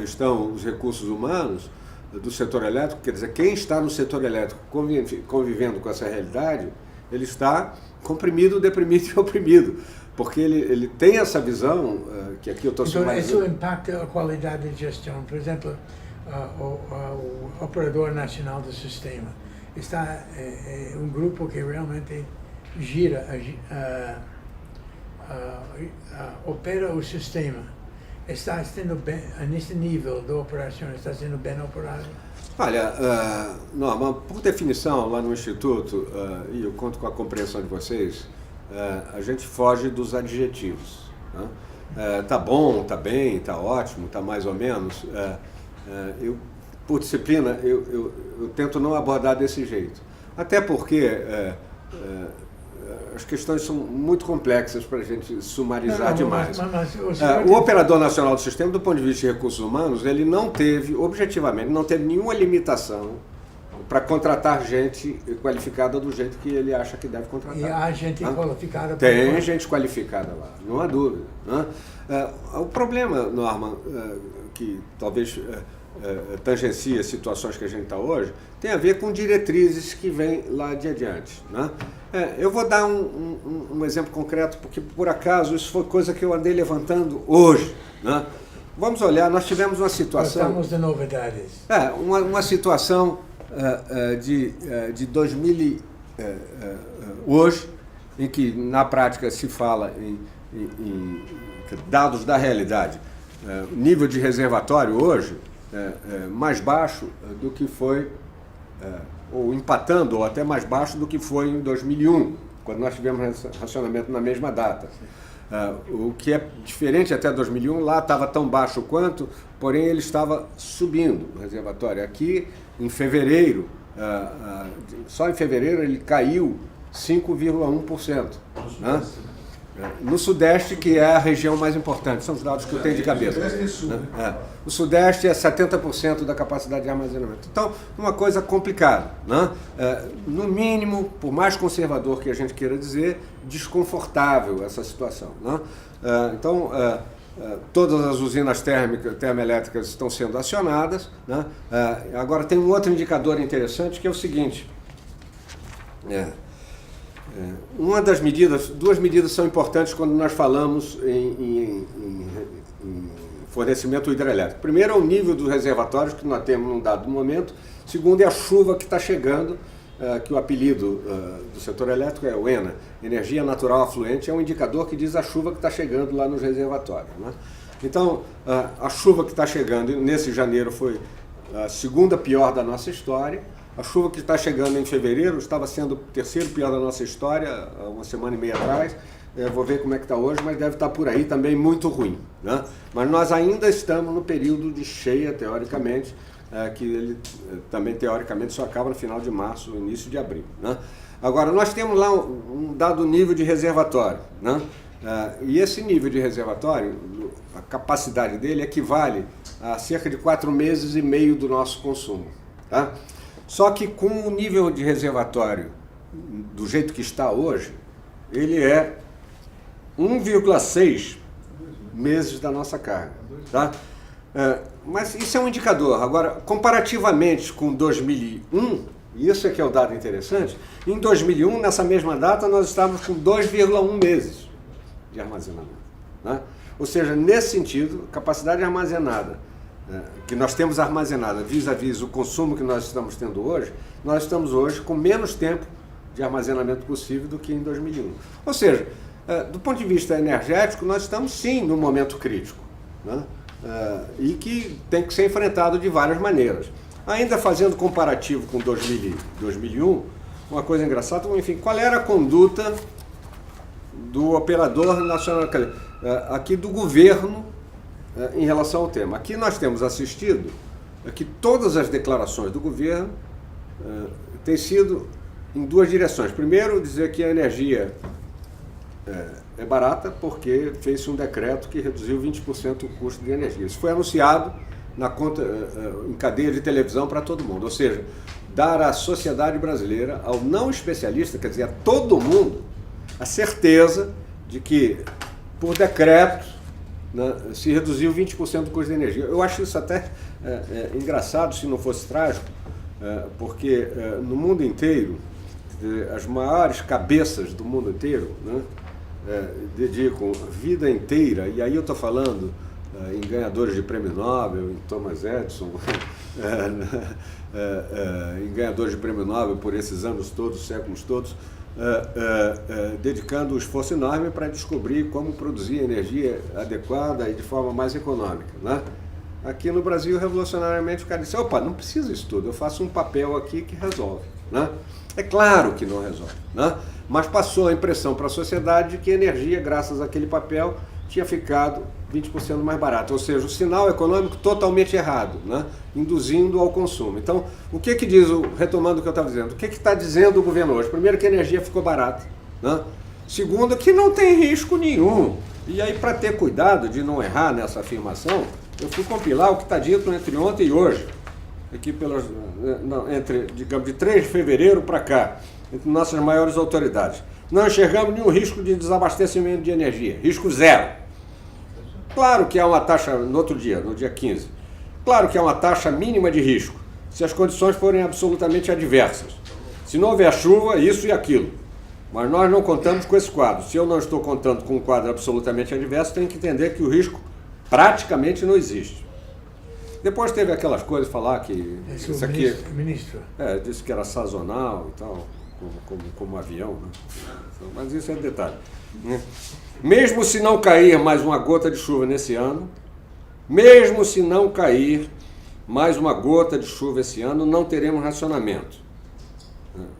estão os recursos humanos do setor elétrico, quer dizer, quem está no setor elétrico convivendo com essa realidade, ele está comprimido, deprimido e oprimido, porque ele tem essa visão, que aqui eu estou sumarizando. Então, isso impacta a qualidade de gestão. Por exemplo, o Operador Nacional do Sistema está um grupo que realmente gira, opera o sistema. Está sendo bem, nesse nível de operação, está sendo bem operado? Olha, Norma, por definição, lá no Instituto, e eu conto com a compreensão de vocês, a gente foge dos adjetivos. Né? Tá bom, tá bem, tá ótimo, tá mais ou menos. Por disciplina, eu tento não abordar desse jeito. Até porque as questões são muito complexas para a gente sumarizar demais. O Operador Nacional do Sistema, do ponto de vista de recursos humanos, ele não teve, objetivamente, não teve nenhuma limitação para contratar gente qualificada do jeito que ele acha que deve contratar. E há gente qualificada? Tem gente qualificada lá, não há dúvida. Né? O problema, Norma, que talvez tangencia situações que a gente está hoje, tem a ver com diretrizes que vêm lá de adiante. Né? Eu vou dar um exemplo concreto, porque por acaso isso foi coisa que eu andei levantando hoje. Né? Vamos olhar, nós tivemos uma situação... Gostamos de novidades. Uma situação de 2000 hoje, em que na prática se fala em dados da realidade. O nível de reservatório hoje mais baixo do que foi, ou empatando, ou até mais baixo do que foi em 2001, quando nós tivemos racionamento na mesma data. O que é diferente até 2001, lá estava tão baixo quanto, porém ele estava subindo o reservatório. Aqui, em fevereiro, só em fevereiro ele caiu 5,1%. Né? No Sudeste, que é a região mais importante, são os dados que eu tenho de cabeça. O Sudeste é 70% da capacidade de armazenamento. Então, uma coisa complicada. Né? No mínimo, por mais conservador que a gente queira dizer, desconfortável essa situação. Né? Então, todas as usinas termoelétricas estão sendo acionadas. Né? Agora, tem um outro indicador interessante, que é o seguinte. Uma das medidas, duas medidas são importantes quando nós falamos em fornecimento hidrelétrico. Primeiro é o nível dos reservatórios que nós temos num dado momento. Segundo é a chuva que está chegando, que o apelido do setor elétrico é o ENA, Energia Natural Afluente, é um indicador que diz a chuva que está chegando lá nos reservatórios, né? Então, a chuva que está chegando nesse janeiro foi a segunda pior da nossa história. A chuva que está chegando em fevereiro estava sendo o terceiro pior da nossa história, há uma semana e meia atrás. Vou ver como é que está hoje, mas deve estar por aí também muito ruim, né? Mas nós ainda estamos no período de cheia, teoricamente, que ele também teoricamente só acaba no final de março, início de abril, né? Agora, nós temos lá um dado nível de reservatório, né? E esse nível de reservatório, a capacidade dele equivale a cerca de 4 meses e meio do nosso consumo, tá? Só que com o nível de reservatório do jeito que está hoje, ele é 1,6 meses da nossa carga, tá? Mas isso é um indicador. Agora, comparativamente com 2001, e isso é que é o dado interessante, em 2001, nessa mesma data, nós estávamos com 2,1 meses de armazenamento, né? Ou seja, nesse sentido, a capacidade armazenada, que nós temos armazenada vis-à-vis o consumo que nós estamos tendo hoje, nós estamos hoje com menos tempo de armazenamento possível do que em 2001. Ou seja, do ponto de vista energético, nós estamos sim num momento crítico, né? E que tem que ser enfrentado de várias maneiras. Ainda fazendo comparativo com 2001, uma coisa engraçada, enfim, qual era a conduta do operador nacional, aqui do governo, em relação ao tema? Aqui nós temos assistido que todas as declarações do governo têm sido em duas direções. Primeiro, dizer que a energia é barata porque fez-se um decreto que reduziu 20% o custo de energia. Isso foi anunciado na conta, em cadeia de televisão para todo mundo. Ou seja, dar à sociedade brasileira, ao não especialista, quer dizer, a todo mundo, a certeza de que, por decreto, né, se reduziu 20% do custo de energia. Eu acho isso até engraçado, se não fosse trágico, porque no mundo inteiro, as maiores cabeças do mundo inteiro, né, dedicam a vida inteira, e aí eu estou falando em ganhadores de prêmio Nobel, em Thomas Edison, em ganhadores de prêmio Nobel por esses anos todos, séculos todos, dedicando um esforço enorme para descobrir como produzir energia adequada e de forma mais econômica, né? Aqui no Brasil, revolucionariamente, o cara disse: opa, não precisa isso tudo, eu faço um papel aqui que resolve, né? É claro que não resolve, né? Mas passou a impressão para a sociedade de que a energia, graças àquele papel, tinha ficado 20% mais barata, ou seja, o sinal econômico totalmente errado, né? Induzindo ao consumo. Então, o que diz, retomando o que eu estava dizendo, o que está dizendo o governo hoje? Primeiro, que a energia ficou barata, né? Segundo, que não tem risco nenhum. E aí, para ter cuidado de não errar nessa afirmação, eu fui compilar o que está dito entre ontem e hoje, aqui digamos, de 3 de fevereiro para cá, entre nossas maiores autoridades. Não enxergamos nenhum risco de desabastecimento de energia, risco zero. Claro que há uma taxa, no outro dia, no dia 15, claro que há uma taxa mínima de risco, se as condições forem absolutamente adversas. Se não houver chuva, isso e aquilo. Mas nós não contamos com esse quadro. Se eu não estou contando com um quadro absolutamente adverso, tenho que entender que o risco praticamente não existe. Depois teve aquelas coisas, falar que isso aqui... Ministro. Disse que era sazonal e tal, como avião, né? Mas isso é detalhe. Mesmo se não cair mais uma gota de chuva nesse ano, mesmo se não cair mais uma gota de chuva esse ano, não teremos racionamento.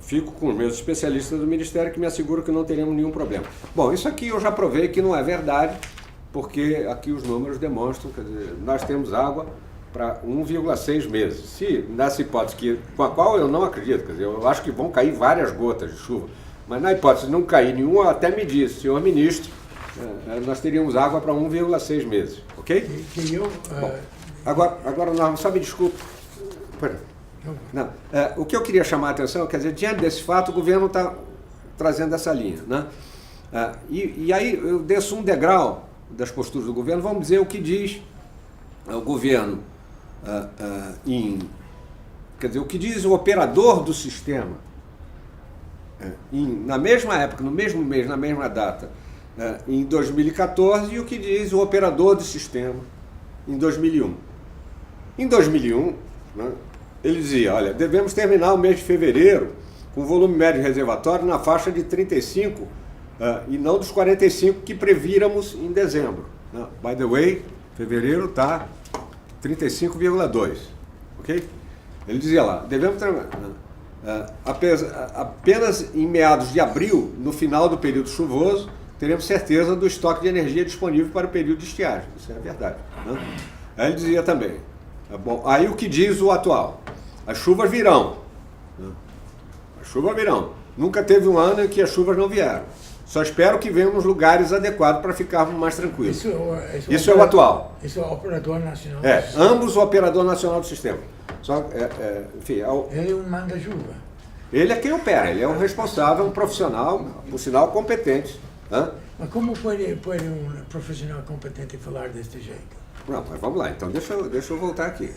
Fico com os meus especialistas do Ministério que me asseguram que não teremos nenhum problema. Bom, isso aqui eu já provei que não é verdade, porque aqui os números demonstram, quer dizer, nós temos água para 1,6 meses. Se, nessa hipótese, com a qual eu não acredito, quer dizer, eu acho que vão cair várias gotas de chuva, mas na hipótese de não cair nenhuma, eu até me disse, senhor ministro, nós teríamos água para 1,6 meses, ok? Bom, agora nós, só me desculpe. Não, o que eu queria chamar a atenção, quer dizer, diante desse fato, o governo está trazendo essa linha, né? E aí eu desço um degrau das posturas do governo, vamos dizer o que diz o governo, quer dizer, o que diz o operador do sistema na mesma época, no mesmo mês, na mesma data, em 2014, e o que diz o operador do sistema em 2001. Em 2001, né, ele dizia, olha, devemos terminar o mês de fevereiro com volume médio reservatório na faixa de 35 e não dos 45 que prevíramos em dezembro. By the way, fevereiro está 35,2, ok? Ele dizia lá, devemos terminar apenas em meados de abril, no final do período chuvoso, teremos certeza do estoque de energia disponível para o período de estiagem. Isso é verdade. Né? Aí ele dizia também, bom, aí o que diz o atual? As chuvas virão. As chuvas virão. Nunca teve um ano em que as chuvas não vieram. Só espero que venham nos lugares adequados para ficarmos mais tranquilos. Isso é o atual. Isso é o operador nacional. Ambos o operador nacional do sistema. Só, enfim, ele é um manda-chuva. Ele é quem opera, ele é um responsável, um profissional, por sinal, competente. Né? Mas como pode um profissional competente falar deste jeito? Não, mas vamos lá, então deixa eu voltar aqui.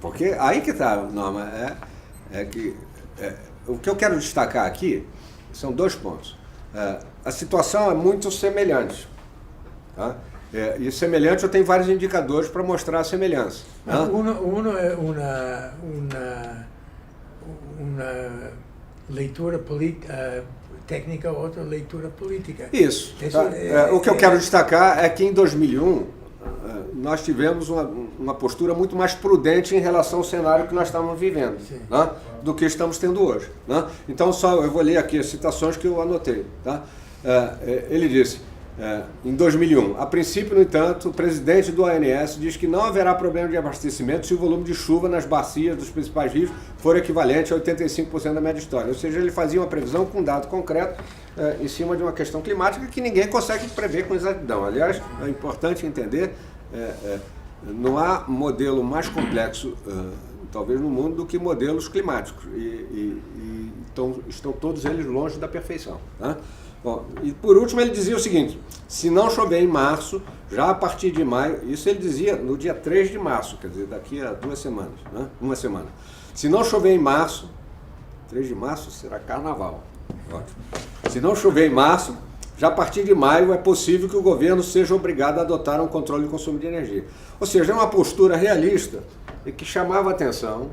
Porque aí que está, Norma, o que eu quero destacar aqui são 2 pontos. A situação é muito semelhante. Tá? E semelhante, eu tenho vários indicadores para mostrar a semelhança. Né? Uno é uma leitura técnica, outra leitura política. Isso. O que eu quero destacar é que em 2001 nós tivemos uma postura muito mais prudente em relação ao cenário que nós estamos vivendo, né, do que estamos tendo hoje. Né? Então, eu vou ler aqui as citações que eu anotei. Tá? Ele disse, em 2001, a princípio, no entanto, o presidente do ANS diz que não haverá problema de abastecimento se o volume de chuva nas bacias dos principais rios for equivalente a 85% da média histórica. Ou seja, ele fazia uma previsão com um dado concreto em cima de uma questão climática que ninguém consegue prever com exatidão. Aliás, é importante entender, não há modelo mais complexo, talvez no mundo, do que modelos climáticos. Então, estão todos eles longe da perfeição. Tá? Bom, e por último ele dizia o seguinte, se não chover em março, já a partir de maio, isso ele dizia no dia 3 de março, quer dizer, daqui a 2 semanas, né? Uma semana. Se não chover em março, 3 de março será carnaval. Ótimo. Se não chover em março, já a partir de maio é possível que o governo seja obrigado a adotar um controle de consumo de energia. Ou seja, é uma postura realista e que chamava atenção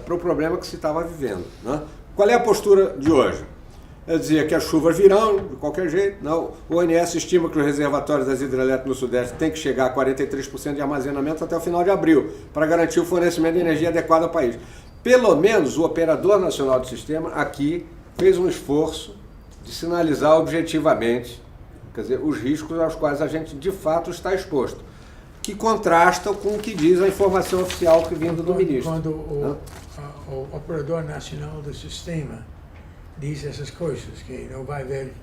para o problema que se estava vivendo. Né? Qual é a postura de hoje? Ele dizia que as chuvas virão, de qualquer jeito. Não. O ONS estima que os reservatórios das hidrelétricas no Sudeste têm que chegar a 43% de armazenamento até o final de abril, para garantir o fornecimento de energia adequado ao país. Pelo menos o operador nacional do sistema aqui fez um esforço de sinalizar objetivamente, quer dizer, os riscos aos quais a gente de fato está exposto, que contrastam com o que diz a informação oficial que vindo do ministro. Quando o operador nacional do sistema diz essas coisas, que não vai ver,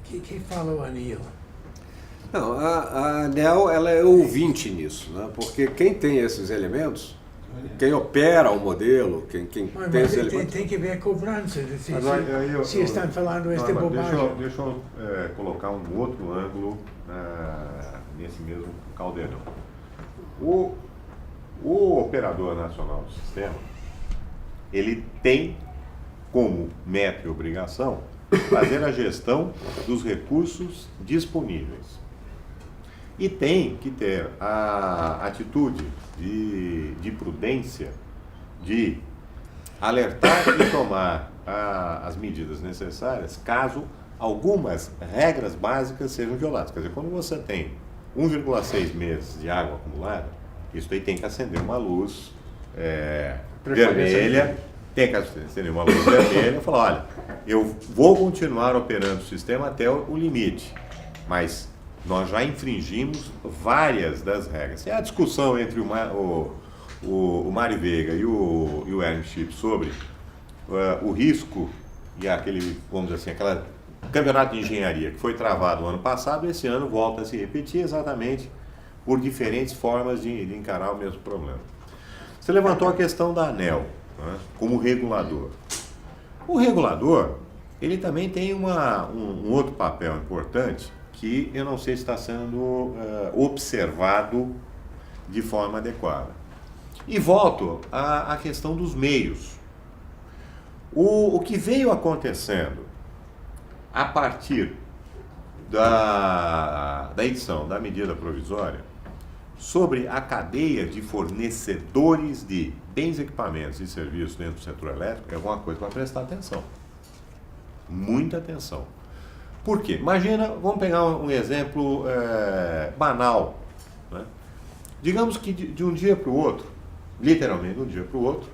que fala o ANEEL? Não, a ANEEL ela é ouvinte nisso, né? Porque quem tem esses elementos, quem opera o modelo, quem tem esses elementos... Tem que ver a cobrança, se estão falando esta bobagem. Deixa eu colocar um outro ângulo nesse mesmo caldeirão. O operador nacional do sistema, ele tem como meta e obrigação fazer a gestão dos recursos disponíveis. E tem que ter a atitude de prudência, de alertar e tomar as medidas necessárias caso algumas regras básicas sejam violadas. Quer dizer, quando você tem 1,6 meses de água acumulada, isso aí tem que acender uma luz vermelha, tem que acender uma luz vermelha e falar, olha, eu vou continuar operando o sistema até o limite, mas nós já infringimos várias das regras. E a discussão entre o Mário Veiga e o Ernst Chip sobre o risco e aquele, vamos dizer assim, aquela campeonato de engenharia que foi travado no ano passado, esse ano volta a se repetir exatamente por diferentes formas de encarar o mesmo problema. Você levantou a questão da ANEEL, né, como regulador. O regulador, ele também tem um outro papel importante que eu não sei se está sendo observado de forma adequada. E volto à questão dos meios. O que veio acontecendo a partir da edição da medida provisória sobre a cadeia de fornecedores de bens, equipamentos e serviços dentro do setor elétrico é alguma coisa para prestar atenção. Muita atenção. Por quê? Imagina, vamos pegar um exemplo banal, né? Digamos que de um dia para o outro, literalmente de um dia para o outro,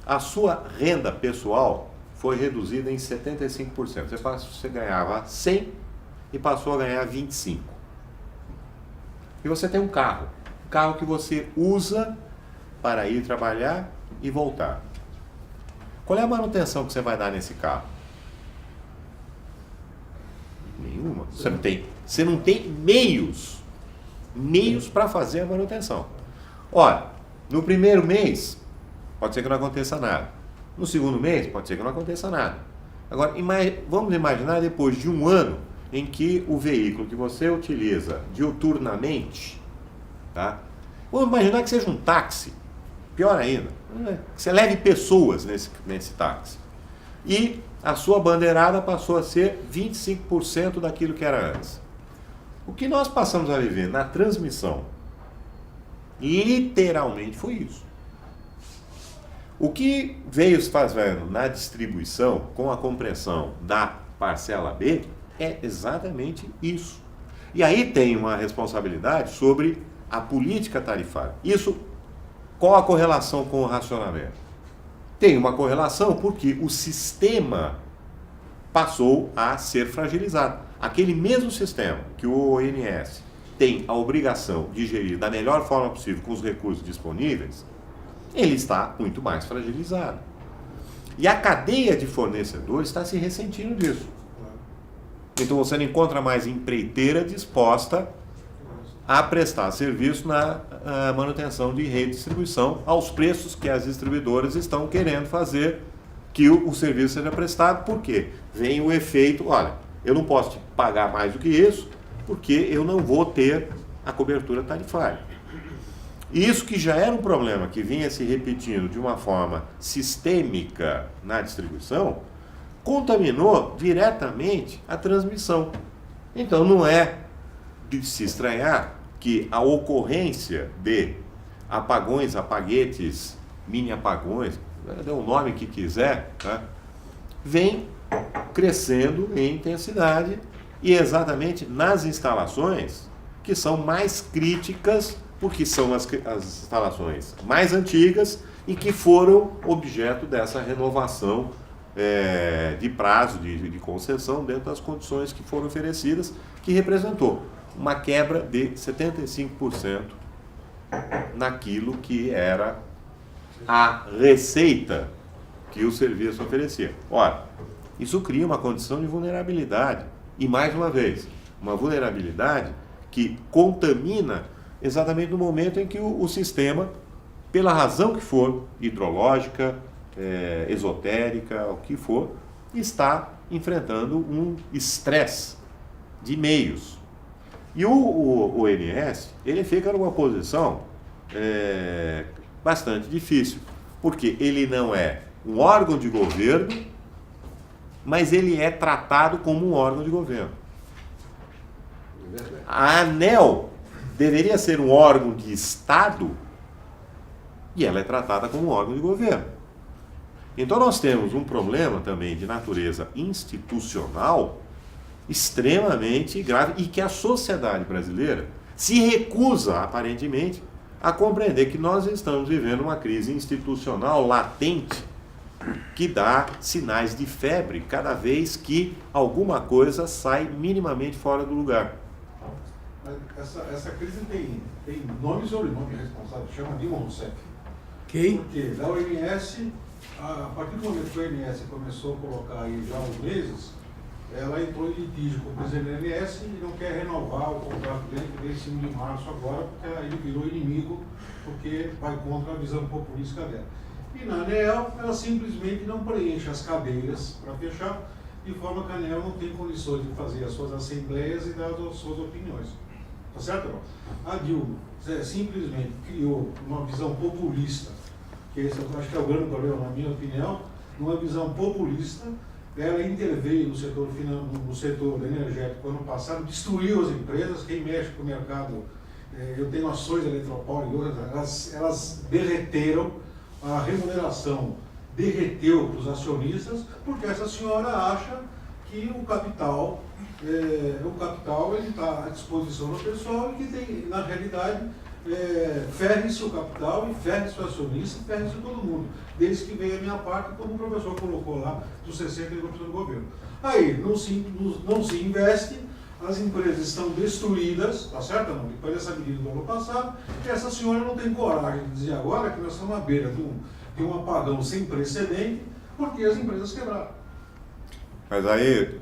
a sua renda pessoal foi reduzida em 75%. Você ganhava 100 e passou a ganhar 25. E você tem um carro que você usa para ir trabalhar e voltar. Qual é a manutenção que você vai dar nesse carro? Nenhuma. Você não tem meios para fazer a manutenção. Ora, no primeiro mês, pode ser que não aconteça nada. No segundo mês, pode ser que não aconteça nada. Agora, vamos imaginar depois de um ano em que o veículo que você utiliza diuturnamente, tá? Vamos imaginar que seja um táxi, pior ainda, que você leve pessoas nesse táxi. E a sua bandeirada passou a ser 25% daquilo que era antes. O que nós passamos a viver na transmissão, literalmente foi isso. O que veio se fazendo na distribuição com a compressão da parcela B é exatamente isso. E aí tem uma responsabilidade sobre a política tarifária. Isso, qual a correlação com o racionamento? Tem uma correlação porque o sistema passou a ser fragilizado. Aquele mesmo sistema que o ONS tem a obrigação de gerir da melhor forma possível com os recursos disponíveis, ele está muito mais fragilizado. E a cadeia de fornecedores está se ressentindo disso. Então você não encontra mais empreiteira disposta a prestar serviço na manutenção de redistribuição aos preços que as distribuidoras estão querendo fazer que o serviço seja prestado. Por quê? Vem o efeito, olha, eu não posso te pagar mais do que isso, porque eu não vou ter a cobertura tarifária. E isso que já era um problema que vinha se repetindo de uma forma sistêmica na distribuição, contaminou diretamente a transmissão. Então não é de se estranhar que a ocorrência de apagões, apaguetes, mini apagões, dê o nome que quiser, tá? Vem crescendo em intensidade e exatamente nas instalações que são mais críticas, porque são as instalações mais antigas e que foram objeto dessa renovação de prazo de concessão dentro das condições que foram oferecidas, que representou uma quebra de 75% naquilo que era a receita que o serviço oferecia. Ora, isso cria uma condição de vulnerabilidade. E, mais uma vez, uma vulnerabilidade que contamina exatamente no momento em que o sistema, pela razão que for, hidrológica, esotérica, o que for, está enfrentando um estresse de meios. E o ONS, ele fica numa posição bastante difícil, porque ele não é um órgão de governo, mas ele é tratado como um órgão de governo. A ANEEL deveria ser um órgão de Estado e ela é tratada como um órgão de governo. Então nós temos um problema também de natureza institucional extremamente grave e que a sociedade brasileira se recusa, aparentemente, a compreender que nós estamos vivendo uma crise institucional latente que dá sinais de febre cada vez que alguma coisa sai minimamente fora do lugar. Mas essa crise tem nome e sobrenome responsável, chama Dilma Rousseff. Ok? Porque da ONS, a partir do momento que a ONS começou a colocar aí já uns meses, ela entrou em litígio com o presidente da ONS e não quer renovar o contrato dele, que vem em 5 de março agora, porque aí ele virou inimigo, porque vai contra a visão populista dela. E na ANEEL, ela simplesmente não preenche as cadeiras para fechar, de forma que a ANEEL não tem condições de fazer as suas assembleias e dar as suas opiniões. Tá certo? A Dilma simplesmente criou uma visão populista, que esse eu acho que é o grande problema, na minha opinião, numa visão populista. Ela interveio no setor energético ano passado, destruiu as empresas. Quem mexe com o mercado, eu tenho ações da Eletropaulo e outras, elas derreteram, a remuneração derreteu para os acionistas, porque essa senhora acha que o capital ele está à disposição do pessoal e que tem, na realidade, ferre-se o capital e ferre-se o acionista e ferre-se todo mundo, desde que veio a minha parte, como o professor colocou lá, dos 60% do governo. Aí, não se investe, as empresas estão destruídas, tá certo? Não, depois dessa medida do ano passado, e essa senhora não tem coragem de dizer agora que nós estamos à beira de um apagão sem precedente, porque as empresas quebraram. Mas aí,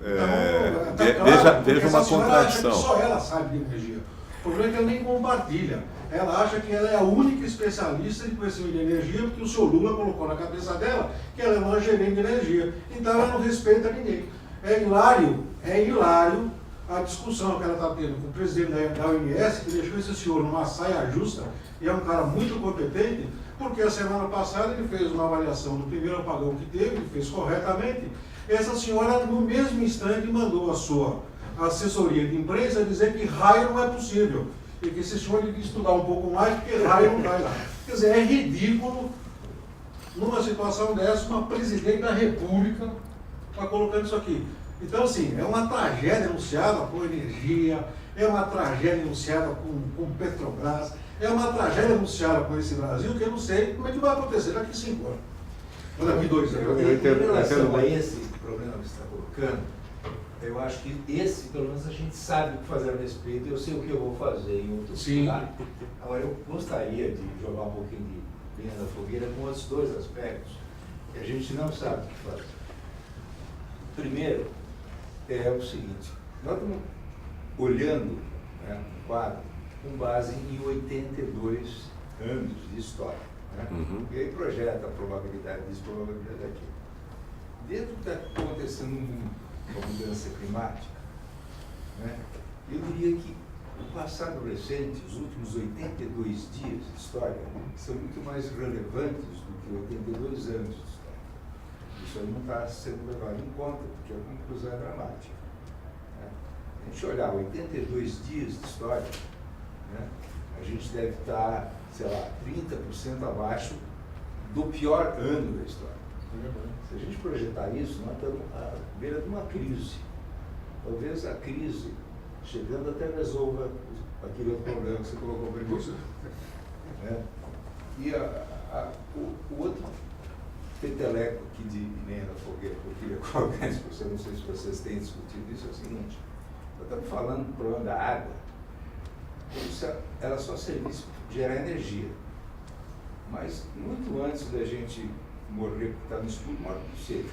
Claro, veja uma contradição. Acha que só ela sabe de energia. O problema é que ela nem compartilha. Ela acha que ela é a única especialista em conhecimento de energia, porque o senhor Lula colocou na cabeça dela que ela é uma gerente de energia. Então ela não respeita ninguém. É hilário a discussão que ela está tendo com o presidente da ONS, que deixou esse senhor numa saia justa, e é um cara muito competente, porque a semana passada ele fez uma avaliação do primeiro apagão que teve, ele fez corretamente. Essa senhora, no mesmo instante, mandou a sua assessoria de imprensa dizer que raio não é possível. E que esse senhor devia estudar um pouco mais, porque raio não vai lá. Quer dizer, é ridículo, numa situação dessa, uma presidente da República está colocando isso aqui. Então, assim, é uma tragédia anunciada por energia, é uma tragédia anunciada com Petrobras, é uma tragédia anunciada com esse Brasil, que eu não sei como é que vai acontecer daqui 5 anos. Ou daqui 2 anos. Em relação a esse problema que você está colocando, eu acho que esse, pelo menos, a gente sabe o que fazer a respeito, eu sei o que eu vou fazer em outro lugar. Agora, eu gostaria de jogar um pouquinho de linha da fogueira com outros 2 aspectos que a gente não sabe o que fazer. Primeiro, é o seguinte, nós estamos olhando, né, um quadro com base em 82 anos de história. Né? E aí projeta a probabilidade disso, a probabilidade daquilo. Dentro do que está acontecendo no mundo, com a mudança climática, né, eu diria que o passado recente, os últimos 82 dias de história, são muito mais relevantes do que 82 anos de história. Isso aí não está sendo levado em conta, porque a conclusão é dramática. Né? A gente olhar 82 dias de história, né, a gente deve estar, sei lá, 30% abaixo do pior ano da história. Se a gente projetar isso, nós estamos à beira de uma crise. Talvez a crise, chegando, até resolva aquele outro problema que você colocou primeiro. Né? E o outro peteleco aqui de lenha da fogueira que eu queria colocar em discussão, não sei se vocês têm discutido isso, é o seguinte: nós estamos falando do problema da água, como se ela só servisse para gerar energia. Mas muito antes da gente morrer porque está no escuro, morre por sede.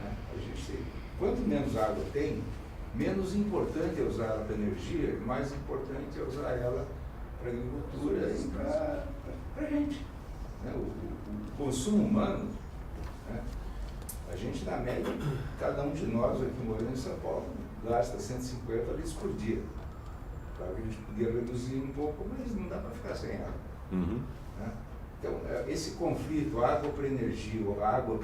Né? Quanto menos água tem, menos importante é usar ela para energia, mais importante é usar ela para agricultura e para a gente. Né? O consumo humano, né? A gente, na média, cada um de nós aqui morando em São Paulo, gasta 150 litros por dia. Claro que a gente podia reduzir um pouco, mas não dá para ficar sem água. Né? Então, esse conflito, água para energia ou água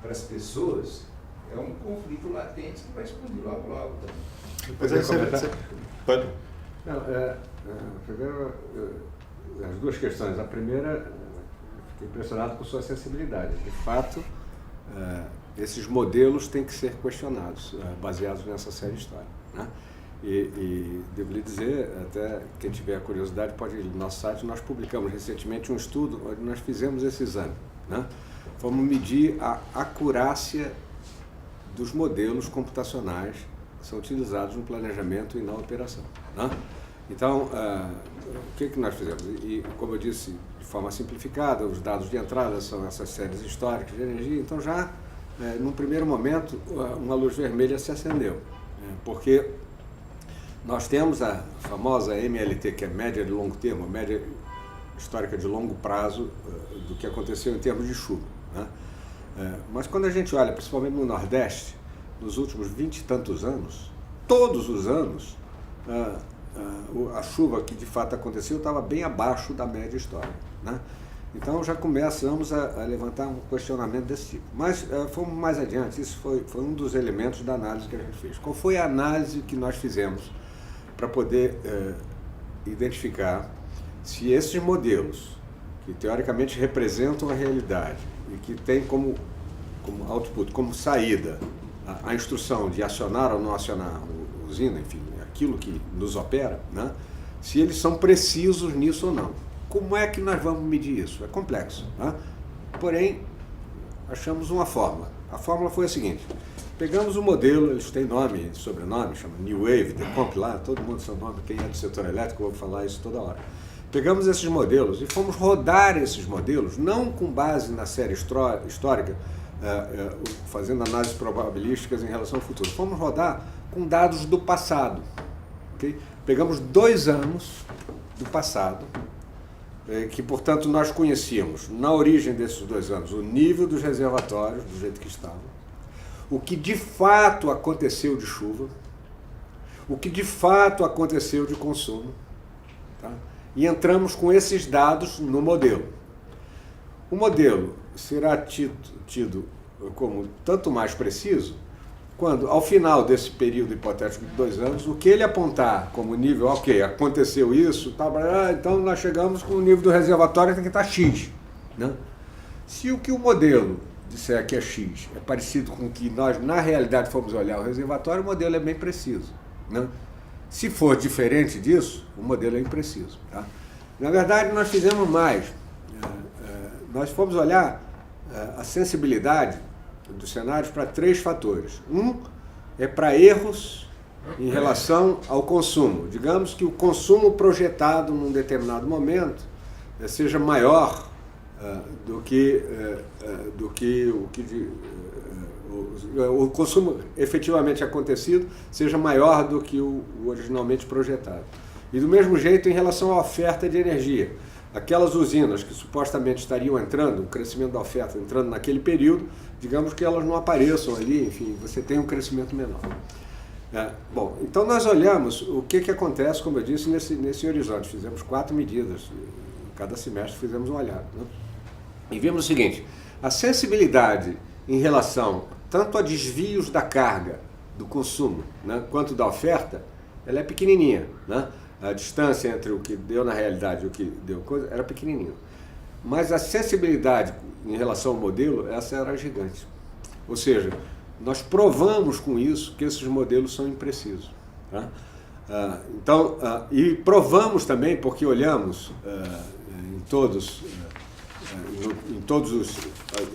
para as pessoas, é um conflito latente que vai explodir logo, logo. Mas aí você pode... Primeiro, as 2 questões. A primeira, fiquei impressionado com sua sensibilidade. De fato, esses modelos têm que ser questionados, baseados nessa série histórica. Né? E devo lhe dizer, até quem tiver curiosidade pode ir no nosso site, nós publicamos recentemente um estudo onde nós fizemos esse exame. Né? Vamos medir a acurácia dos modelos computacionais que são utilizados no planejamento e na operação. Né? Então, o que nós fizemos? E, como eu disse, de forma simplificada, os dados de entrada são essas séries históricas de energia. Então, já, num primeiro momento, uma luz vermelha se acendeu, porque nós temos a famosa MLT, que é média de longo termo, média histórica de longo prazo do que aconteceu em termos de chuva. Né? Mas quando a gente olha, principalmente no Nordeste, nos últimos 20 e tantos anos, todos os anos, a chuva que de fato aconteceu estava bem abaixo da média histórica. Né? Então já começamos a levantar um questionamento desse tipo. Mas fomos mais adiante, isso foi um dos elementos da análise que a gente fez. Qual foi a análise que nós fizemos para poder identificar se esses modelos, que teoricamente representam a realidade e que têm como output, como saída, a instrução de acionar ou não acionar a usina, enfim, aquilo que nos opera, né? Se eles são precisos nisso ou não. Como é que nós vamos medir isso? É complexo, né? Porém, achamos uma fórmula. A fórmula foi a seguinte: pegamos o modelo, eles têm nome e sobrenome, chama New Wave, Decomp lá, todo mundo seu nome, quem é do setor elétrico, eu vou falar isso toda hora. Pegamos esses modelos e fomos rodar esses modelos, não com base na série histórica, fazendo análises probabilísticas em relação ao futuro. Fomos rodar com dados do passado. Okay? Pegamos 2 anos do passado, que, portanto, nós conhecíamos, na origem desses 2 anos, o nível dos reservatórios, do jeito que estavam, o que de fato aconteceu de chuva, o que de fato aconteceu de consumo, tá? E entramos com esses dados no modelo. O modelo será tido como tanto mais preciso quando, ao final desse período hipotético de 2 anos, o que ele apontar como nível, ok, aconteceu isso, tá, então nós chegamos com o nível do reservatório tem que estar X. Né? Se o que o modelo disser que é X é parecido com o que nós, na realidade, fomos olhar o reservatório, o modelo é bem preciso. Né? Se for diferente disso, o modelo é impreciso. Tá? Na verdade, nós fizemos mais. Nós fomos olhar a sensibilidade dos cenários para 3 fatores. Um é para erros em relação ao consumo. Digamos que o consumo projetado num determinado momento seja maior do que o consumo efetivamente acontecido seja maior do que o originalmente projetado. E do mesmo jeito em relação à oferta de energia. Aquelas usinas que supostamente estariam entrando, o crescimento da oferta entrando naquele período, digamos que elas não apareçam ali, enfim, você tem um crescimento menor. Bom, então nós olhamos o que acontece, como eu disse, nesse horizonte. Fizemos 4 medidas, cada semestre fizemos um olhado. Né? E vimos o seguinte: a sensibilidade em relação tanto a desvios da carga, do consumo, né, quanto da oferta, ela é pequenininha. Né? A distância entre o que deu na realidade e o que deu coisa era pequenininha. Mas a sensibilidade em relação ao modelo, essa era gigante. Ou seja, nós provamos com isso que esses modelos são imprecisos. Tá? E provamos também, porque olhamos em todos os...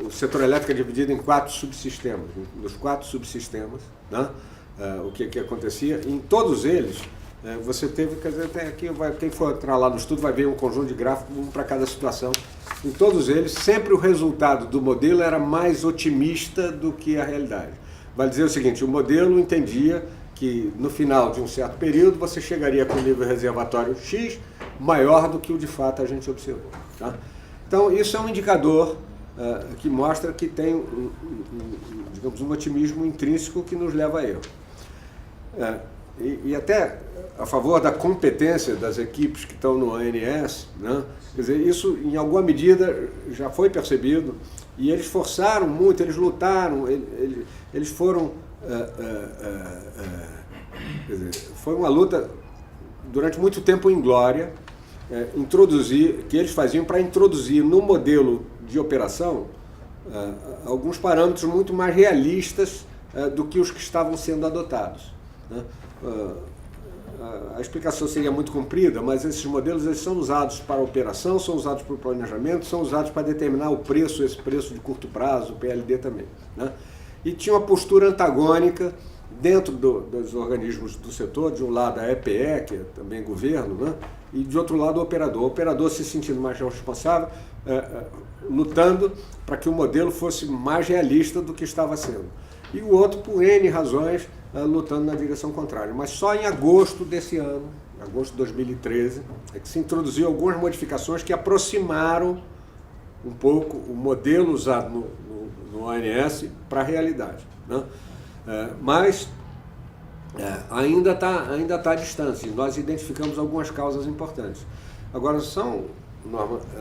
O setor elétrico é dividido em 4 subsistemas. Nos 4 subsistemas, né, o que acontecia, em todos eles, você teve, quer dizer, aqui quem for entrar lá no estudo vai ver um conjunto de gráficos, um para cada situação. Em todos eles, sempre o resultado do modelo era mais otimista do que a realidade. Vai dizer o seguinte: o modelo entendia que no final de um certo período você chegaria com o nível reservatório X maior do que o de fato a gente observou. Tá? Então, isso é um indicador que mostra que tem digamos, um otimismo intrínseco que nos leva a erro. E até a favor da competência das equipes que estão no ANS, né? Quer dizer, isso em alguma medida já foi percebido e eles forçaram muito, eles lutaram, eles foram... quer dizer, foi uma luta durante muito tempo inglória, que eles faziam para introduzir no modelo de operação alguns parâmetros muito mais realistas do que os que estavam sendo adotados. Né? A explicação seria muito comprida, mas esses modelos eles são usados para operação, são usados para o planejamento, são usados para determinar o preço, esse preço de curto prazo, o PLD também. Né? E tinha uma postura antagônica dentro dos organismos do setor, de um lado a EPE, que é também governo, né? E de outro lado o operador se sentindo mais responsável, lutando para que o modelo fosse mais realista do que estava sendo. E o outro, por N razões, lutando na direção contrária. Mas só em agosto desse ano, agosto de 2013, é que se introduziu algumas modificações que aproximaram um pouco o modelo usado no ANS para a realidade. Né? Mas ainda está à distância. Nós identificamos algumas causas importantes. Agora, são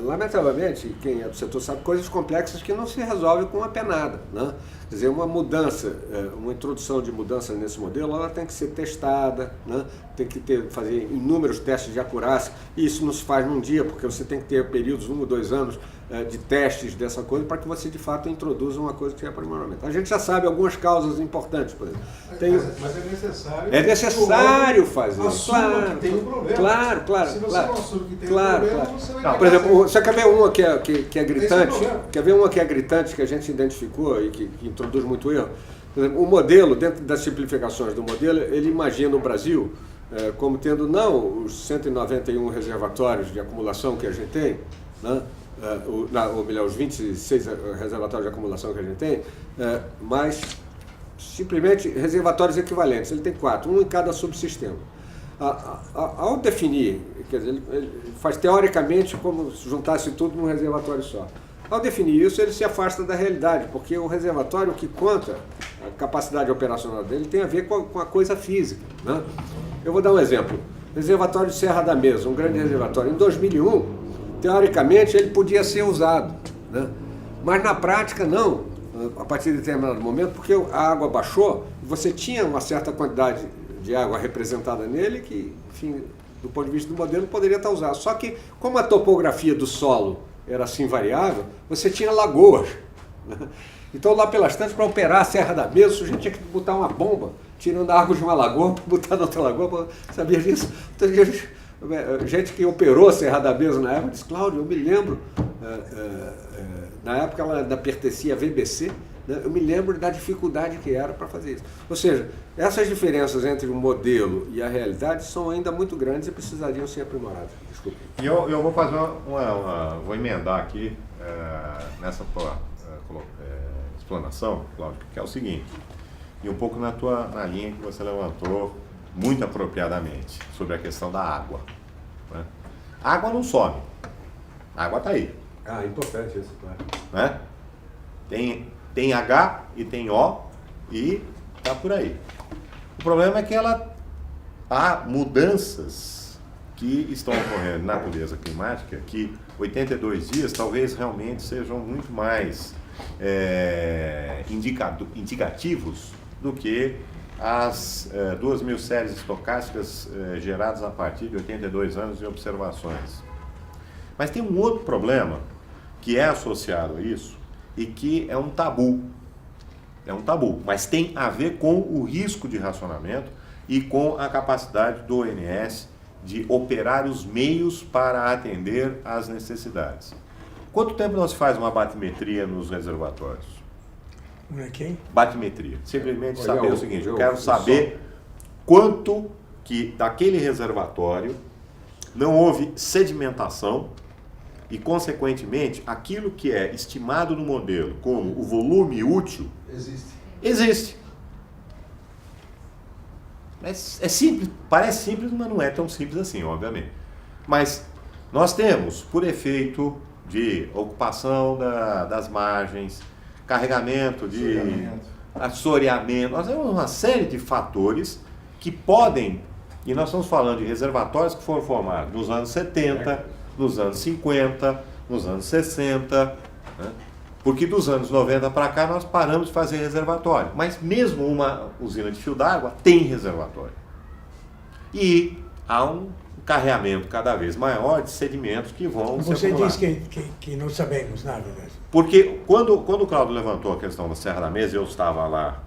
lamentavelmente, quem é do setor sabe, coisas complexas que não se resolvem com uma penada, né? Quer dizer, uma mudança, uma introdução de mudança nesse modelo, ela tem que ser testada, né? Tem que fazer inúmeros testes de acurácia, e isso não se faz num dia, porque você tem que ter períodos, 1 ou 2 anos de testes dessa coisa, para que você de fato introduza uma coisa que é aprimoramento. A gente já sabe algumas causas importantes, por exemplo. Mas é necessário. É necessário fazer. Assuma que tem um problema. Claro. Se você claro. não assume que tem Claro, um problema, claro. você vai Não, negar por exemplo, sempre. você quer ver uma que é gritante? Esse é o problema. Quer ver uma que é gritante, que a gente identificou e que introduz muito erro? Por exemplo, o modelo, dentro das simplificações do modelo, ele imagina o Brasil como tendo não os 191 reservatórios de acumulação que a gente tem, né? Ou melhor, os 26 reservatórios de acumulação que a gente tem, mas simplesmente reservatórios equivalentes. Ele tem 4, um em cada subsistema. Ao definir, quer dizer, ele faz teoricamente como se juntasse tudo num reservatório só. Ao definir isso, ele se afasta da realidade, porque o reservatório que conta a capacidade operacional dele tem a ver com a coisa física, né? Eu vou dar um exemplo. Reservatório de Serra da Mesa, um grande reservatório. Em 2001, teoricamente, ele podia ser usado, né? Mas na prática não, a partir de determinado momento, porque a água baixou, você tinha uma certa quantidade de água representada nele que, enfim, do ponto de vista do modelo, poderia estar usado. Só que, como a topografia do solo era assim variável, você tinha lagoas, né? Então, lá pelas tantas, para operar a Serra da Mesa, o sujeito tinha que botar uma bomba, tirando a água de uma lagoa, botar na outra lagoa, sabia disso? Então, gente que operou a Serra da Mesa na época disse: Cláudio, eu me lembro, na época ela ainda pertencia à VBC, né? Eu me lembro da dificuldade que era para fazer isso. Ou seja, essas diferenças entre o modelo e a realidade são ainda muito grandes e precisariam ser aprimoradas. Desculpe. E eu vou fazer vou emendar aqui nessa tua explanação, Cláudio, que é o seguinte, e um pouco na linha que você levantou muito apropriadamente sobre a questão da água, né? A água não some, a água está aí. Importante isso, claro. Né? Tem H e tem O e está por aí. O problema é que há mudanças que estão ocorrendo na natureza climática que 82 dias talvez realmente sejam muito mais indicativos do que as 2.000 séries estocásticas geradas a partir de 82 anos de observações. Mas tem um outro problema que é associado a isso e que é um tabu. É um tabu, mas tem a ver com o risco de racionamento e com a capacidade do ONS de operar os meios para atender às necessidades. Quanto tempo nós faz uma batimetria nos reservatórios? Quem? Batimetria. Simplesmente saber o seguinte, eu quero só saber quanto que daquele reservatório não houve sedimentação e, consequentemente, aquilo que é estimado no modelo como o volume útil existe. É simples, parece simples, mas não é tão simples assim, obviamente. Mas nós temos, por efeito de ocupação das margens, carregamento de assoreamento, nós temos uma série de fatores que podem, e nós estamos falando de reservatórios que foram formados nos anos 70, nos anos 50, nos anos 60, né? Porque dos anos 90 para cá nós paramos de fazer reservatório, mas mesmo uma usina de fio d'água tem reservatório. E há um carreamento cada vez maior de sedimentos que vão se Você acumular. diz que não sabemos nada disso. Porque quando o Cláudio levantou a questão da Serra da Mesa, eu estava lá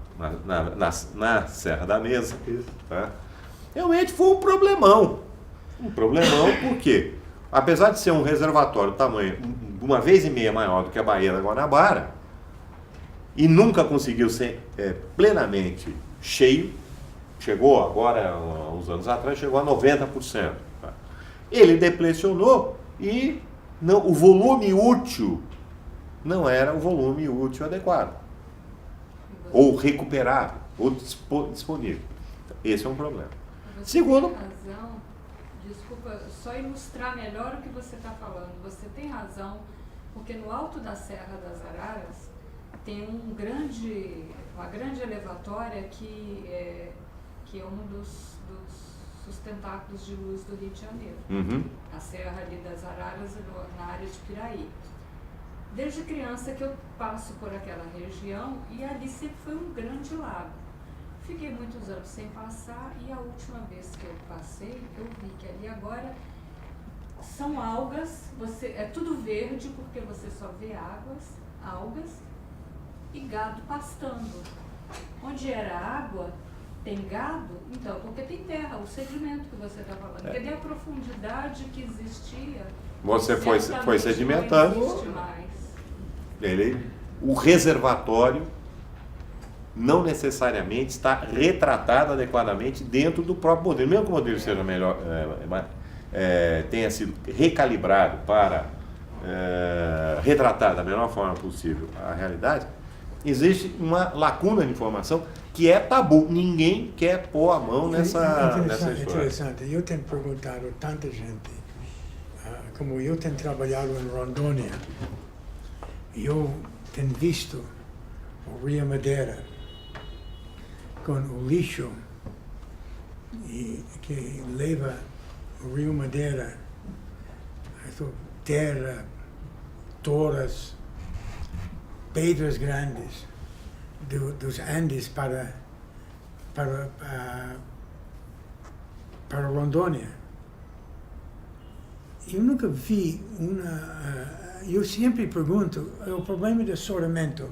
na Serra da Mesa, tá? Realmente foi um problemão. Um problemão porque, apesar de ser um reservatório tamanho 1,5 vezes maior do que a Baía da Guanabara, e nunca conseguiu ser plenamente cheio, chegou agora, uns anos atrás, chegou a 90%. Tá? Ele deplecionou e o volume útil não era o volume útil adequado, ou recuperável, ou disponível. Esse é um problema. Você Segundo, tem razão, desculpa, só ilustrar melhor o que você está falando. Você tem razão, porque no alto da Serra das Araras tem uma grande elevatória que é um dos os tentáculos de luz do Rio de Janeiro. Uhum. A Serra ali das Araras, na área de Piraí. Desde criança que eu passo por aquela região e ali sempre foi um grande lago. Fiquei muitos anos sem passar e a última vez que eu passei, eu vi que ali agora são algas, é tudo verde porque você só vê algas e gado pastando. Onde era água, tem gado, então, porque tem terra, o sedimento que você está falando. Cadê a profundidade que existia? Você foi Certamente sedimentando. não existe mais. O reservatório não necessariamente está retratado adequadamente dentro do próprio modelo. Mesmo que o modelo seja melhor, tenha sido recalibrado para retratar da melhor forma possível a realidade, existe uma lacuna de informação que é tabu. Ninguém quer pôr a mão nessa história. Interessante. Eu tenho perguntado a tanta gente, como eu tenho trabalhado em Rondônia, eu tenho visto o Rio Madeira com o lixo que leva o Rio Madeira, terra, toras, pedras grandes dos Andes para Rondônia. Eu nunca vi eu sempre pergunto, o problema do assoramento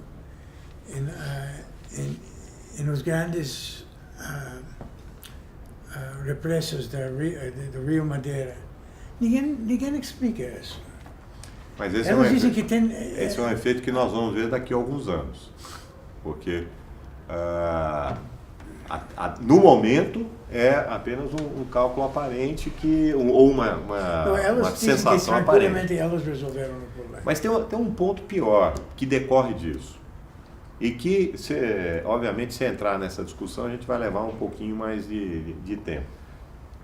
nos grandes represas do Rio Madeira. Ninguém explica isso. Mas esse Elas dizem que tem... esse é um efeito que nós vamos ver daqui a alguns anos. Porque no momento é apenas um cálculo aparente ou uma sensação aparente. Elas resolveram o problema. Mas tem um ponto pior que decorre disso. E que, obviamente, se entrar nessa discussão, a gente vai levar um pouquinho mais de tempo.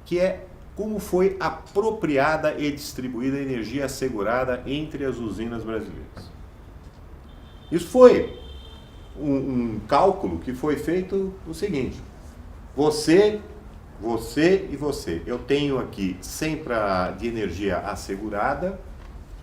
Que é como foi apropriada e distribuída a energia assegurada entre as usinas brasileiras. Isso foi um cálculo que foi feito o seguinte: você e você. Eu tenho aqui sempre de energia assegurada,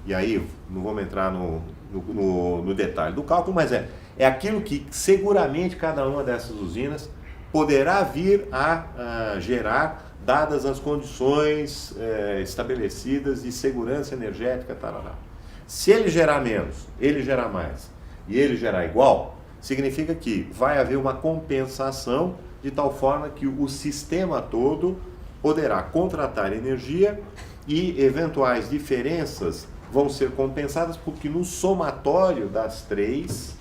e aí não vamos entrar no detalhe do cálculo, mas é aquilo que seguramente cada uma dessas usinas poderá vir a gerar, dadas as condições estabelecidas de segurança energética, tarará. Se ele gerar menos, ele gerar mais e ele gerar igual, significa que vai haver uma compensação de tal forma que o sistema todo poderá contratar energia e eventuais diferenças vão ser compensadas, porque no somatório das três,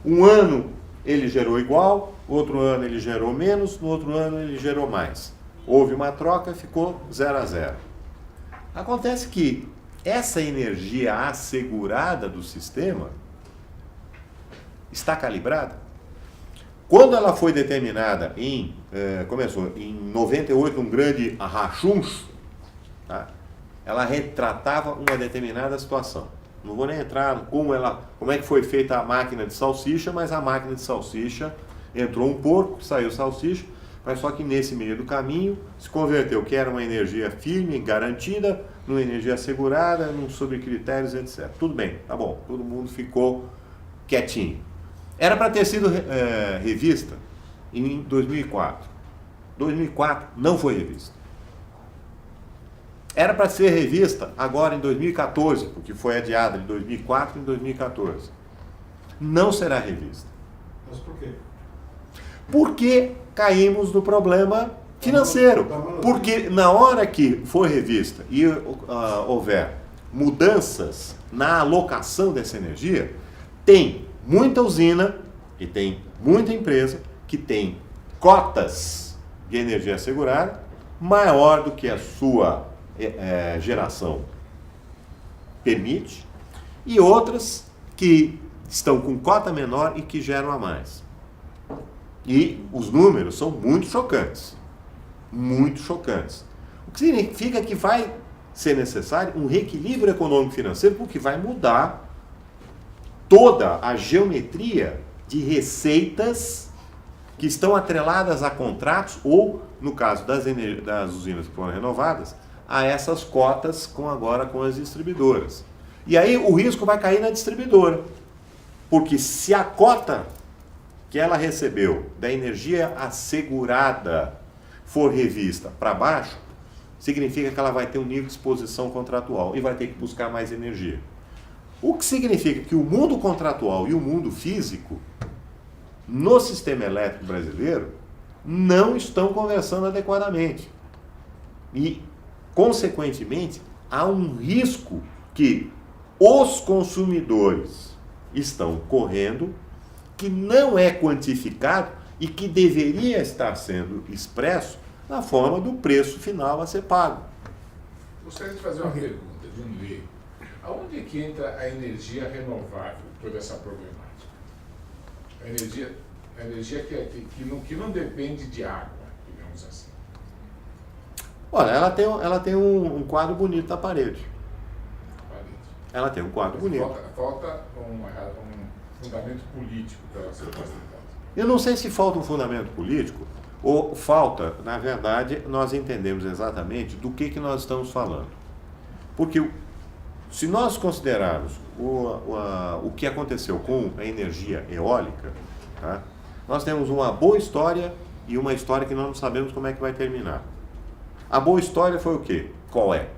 um ano ele gerou igual, outro ano ele gerou menos, no outro ano ele gerou mais. Houve uma troca, ficou 0 a 0. Acontece que essa energia assegurada do sistema está calibrada. Quando ela foi determinada começou em 98, um grande rachuncho, tá? Ela retratava uma determinada situação. Não vou nem entrar como é que foi feita a máquina de salsicha, mas a máquina de salsicha entrou um porco, saiu salsicha, mas só que nesse meio do caminho se converteu, que era uma energia firme, garantida, numa energia assegurada, sobre critérios, etc. Tudo bem, tá bom, todo mundo ficou quietinho. Era para ter sido revista em 2004. 2004 não foi revista. Era para ser revista agora em 2014, porque foi adiada de 2004 em 2014. Não será revista. Mas por quê? Porque caímos no problema financeiro. Porque na hora que for revista e houver mudanças na alocação dessa energia, tem muita usina e tem muita empresa que tem cotas de energia assegurada maior do que a sua geração permite, e outras que estão com cota menor e que geram a mais. E os números são muito chocantes. Muito chocantes. O que significa que vai ser necessário um reequilíbrio econômico-financeiro, porque vai mudar toda a geometria de receitas que estão atreladas a contratos ou, no caso das usinas que foram renovadas, a essas cotas agora com as distribuidoras. E aí o risco vai cair na distribuidora, porque se a cota que ela recebeu da energia assegurada for revista para baixo, significa que ela vai ter um nível de exposição contratual e vai ter que buscar mais energia. O que significa que o mundo contratual e o mundo físico, no sistema elétrico brasileiro, não estão conversando adequadamente. E, consequentemente, há um risco que os consumidores estão correndo, que não é quantificado e que deveria estar sendo expresso na forma do preço final a ser pago. Gostaria de fazer uma pergunta de um leigo. Aonde é que entra a energia renovável, toda essa problemática? A energia que não depende de água, digamos assim. Olha, ela tem um quadro bonito na parede. Ela tem um quadro bonito. Falta um fundamento político para ela ser facilitada. Eu não sei se falta um fundamento político ou falta, na verdade, nós entendemos exatamente do que nós estamos falando. Porque se nós considerarmos o que aconteceu com a energia eólica, tá? Nós temos uma boa história e uma história que nós não sabemos como é que vai terminar. A boa história foi o quê? Qual é?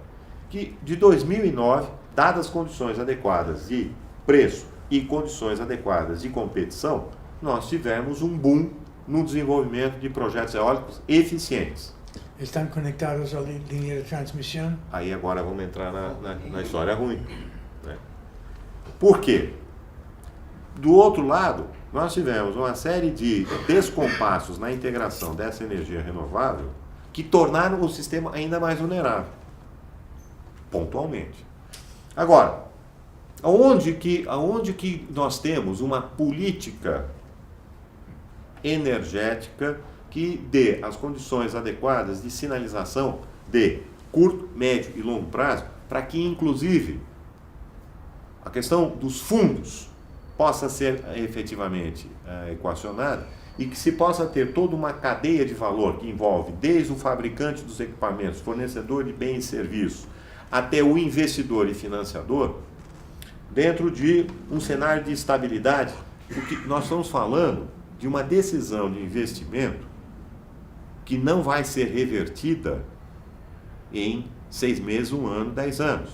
Que de 2009, dadas as condições adequadas de preço e condições adequadas de competição, nós tivemos um boom no desenvolvimento de projetos eólicos eficientes. Estão conectados à linha de transmissão? Aí agora vamos entrar na história ruim, né? Por quê? Do outro lado, nós tivemos uma série de descompassos na integração dessa energia renovável que tornaram o sistema ainda mais vulnerável, pontualmente. Agora, aonde que nós temos uma política energética que dê as condições adequadas de sinalização de curto, médio e longo prazo, para que, inclusive, a questão dos fundos possa ser efetivamente equacionada e que se possa ter toda uma cadeia de valor que envolve desde o fabricante dos equipamentos, fornecedor de bens e serviços, até o investidor e financiador, dentro de um cenário de estabilidade, porque nós estamos falando de uma decisão de investimento que não vai ser revertida em 6 meses, 1 ano, 10 anos.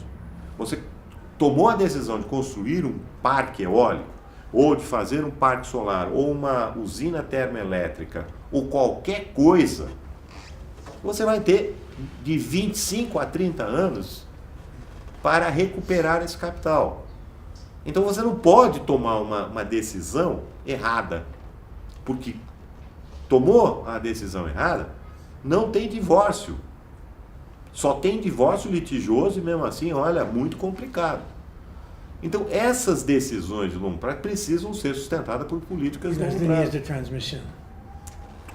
Você tomou a decisão de construir um parque eólico, ou de fazer um parque solar, ou uma usina termoelétrica, ou qualquer coisa, você vai ter de 25 a 30 anos para recuperar esse capital. Então você não pode tomar uma decisão errada, porque tomou a decisão errada, não tem divórcio. Só tem divórcio litigioso e mesmo assim, olha, muito complicado. Então essas decisões de longo prazo precisam ser sustentadas por políticas de Nas longo linhas prazo. de transmissão.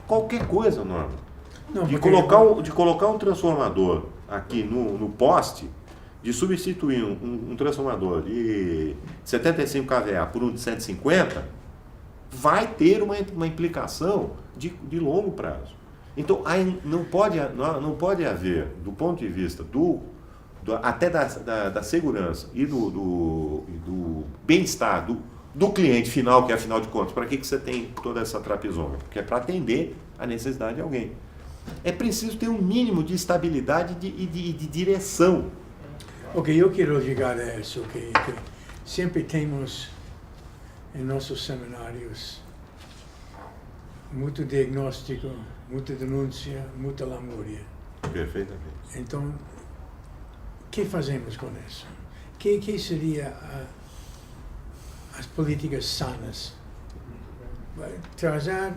Qualquer coisa, Norma. Não, De porque- colocar um transformador aqui no poste, de substituir um transformador de 75 kVA por um de 150, vai ter uma implicação de longo prazo. Então, aí não pode haver, do ponto de vista até da segurança e do bem-estar do cliente final, que afinal de contas, para que você tem toda essa trapezonga? Porque é para atender a necessidade de alguém. É preciso ter um mínimo de estabilidade e de direção. Ok, eu quero chegar a isso, que sempre temos em nossos seminários muito diagnóstico, muita denúncia, muita lamúria. Perfeitamente. Então, o que fazemos com isso? Que seria as políticas sanas? Trazer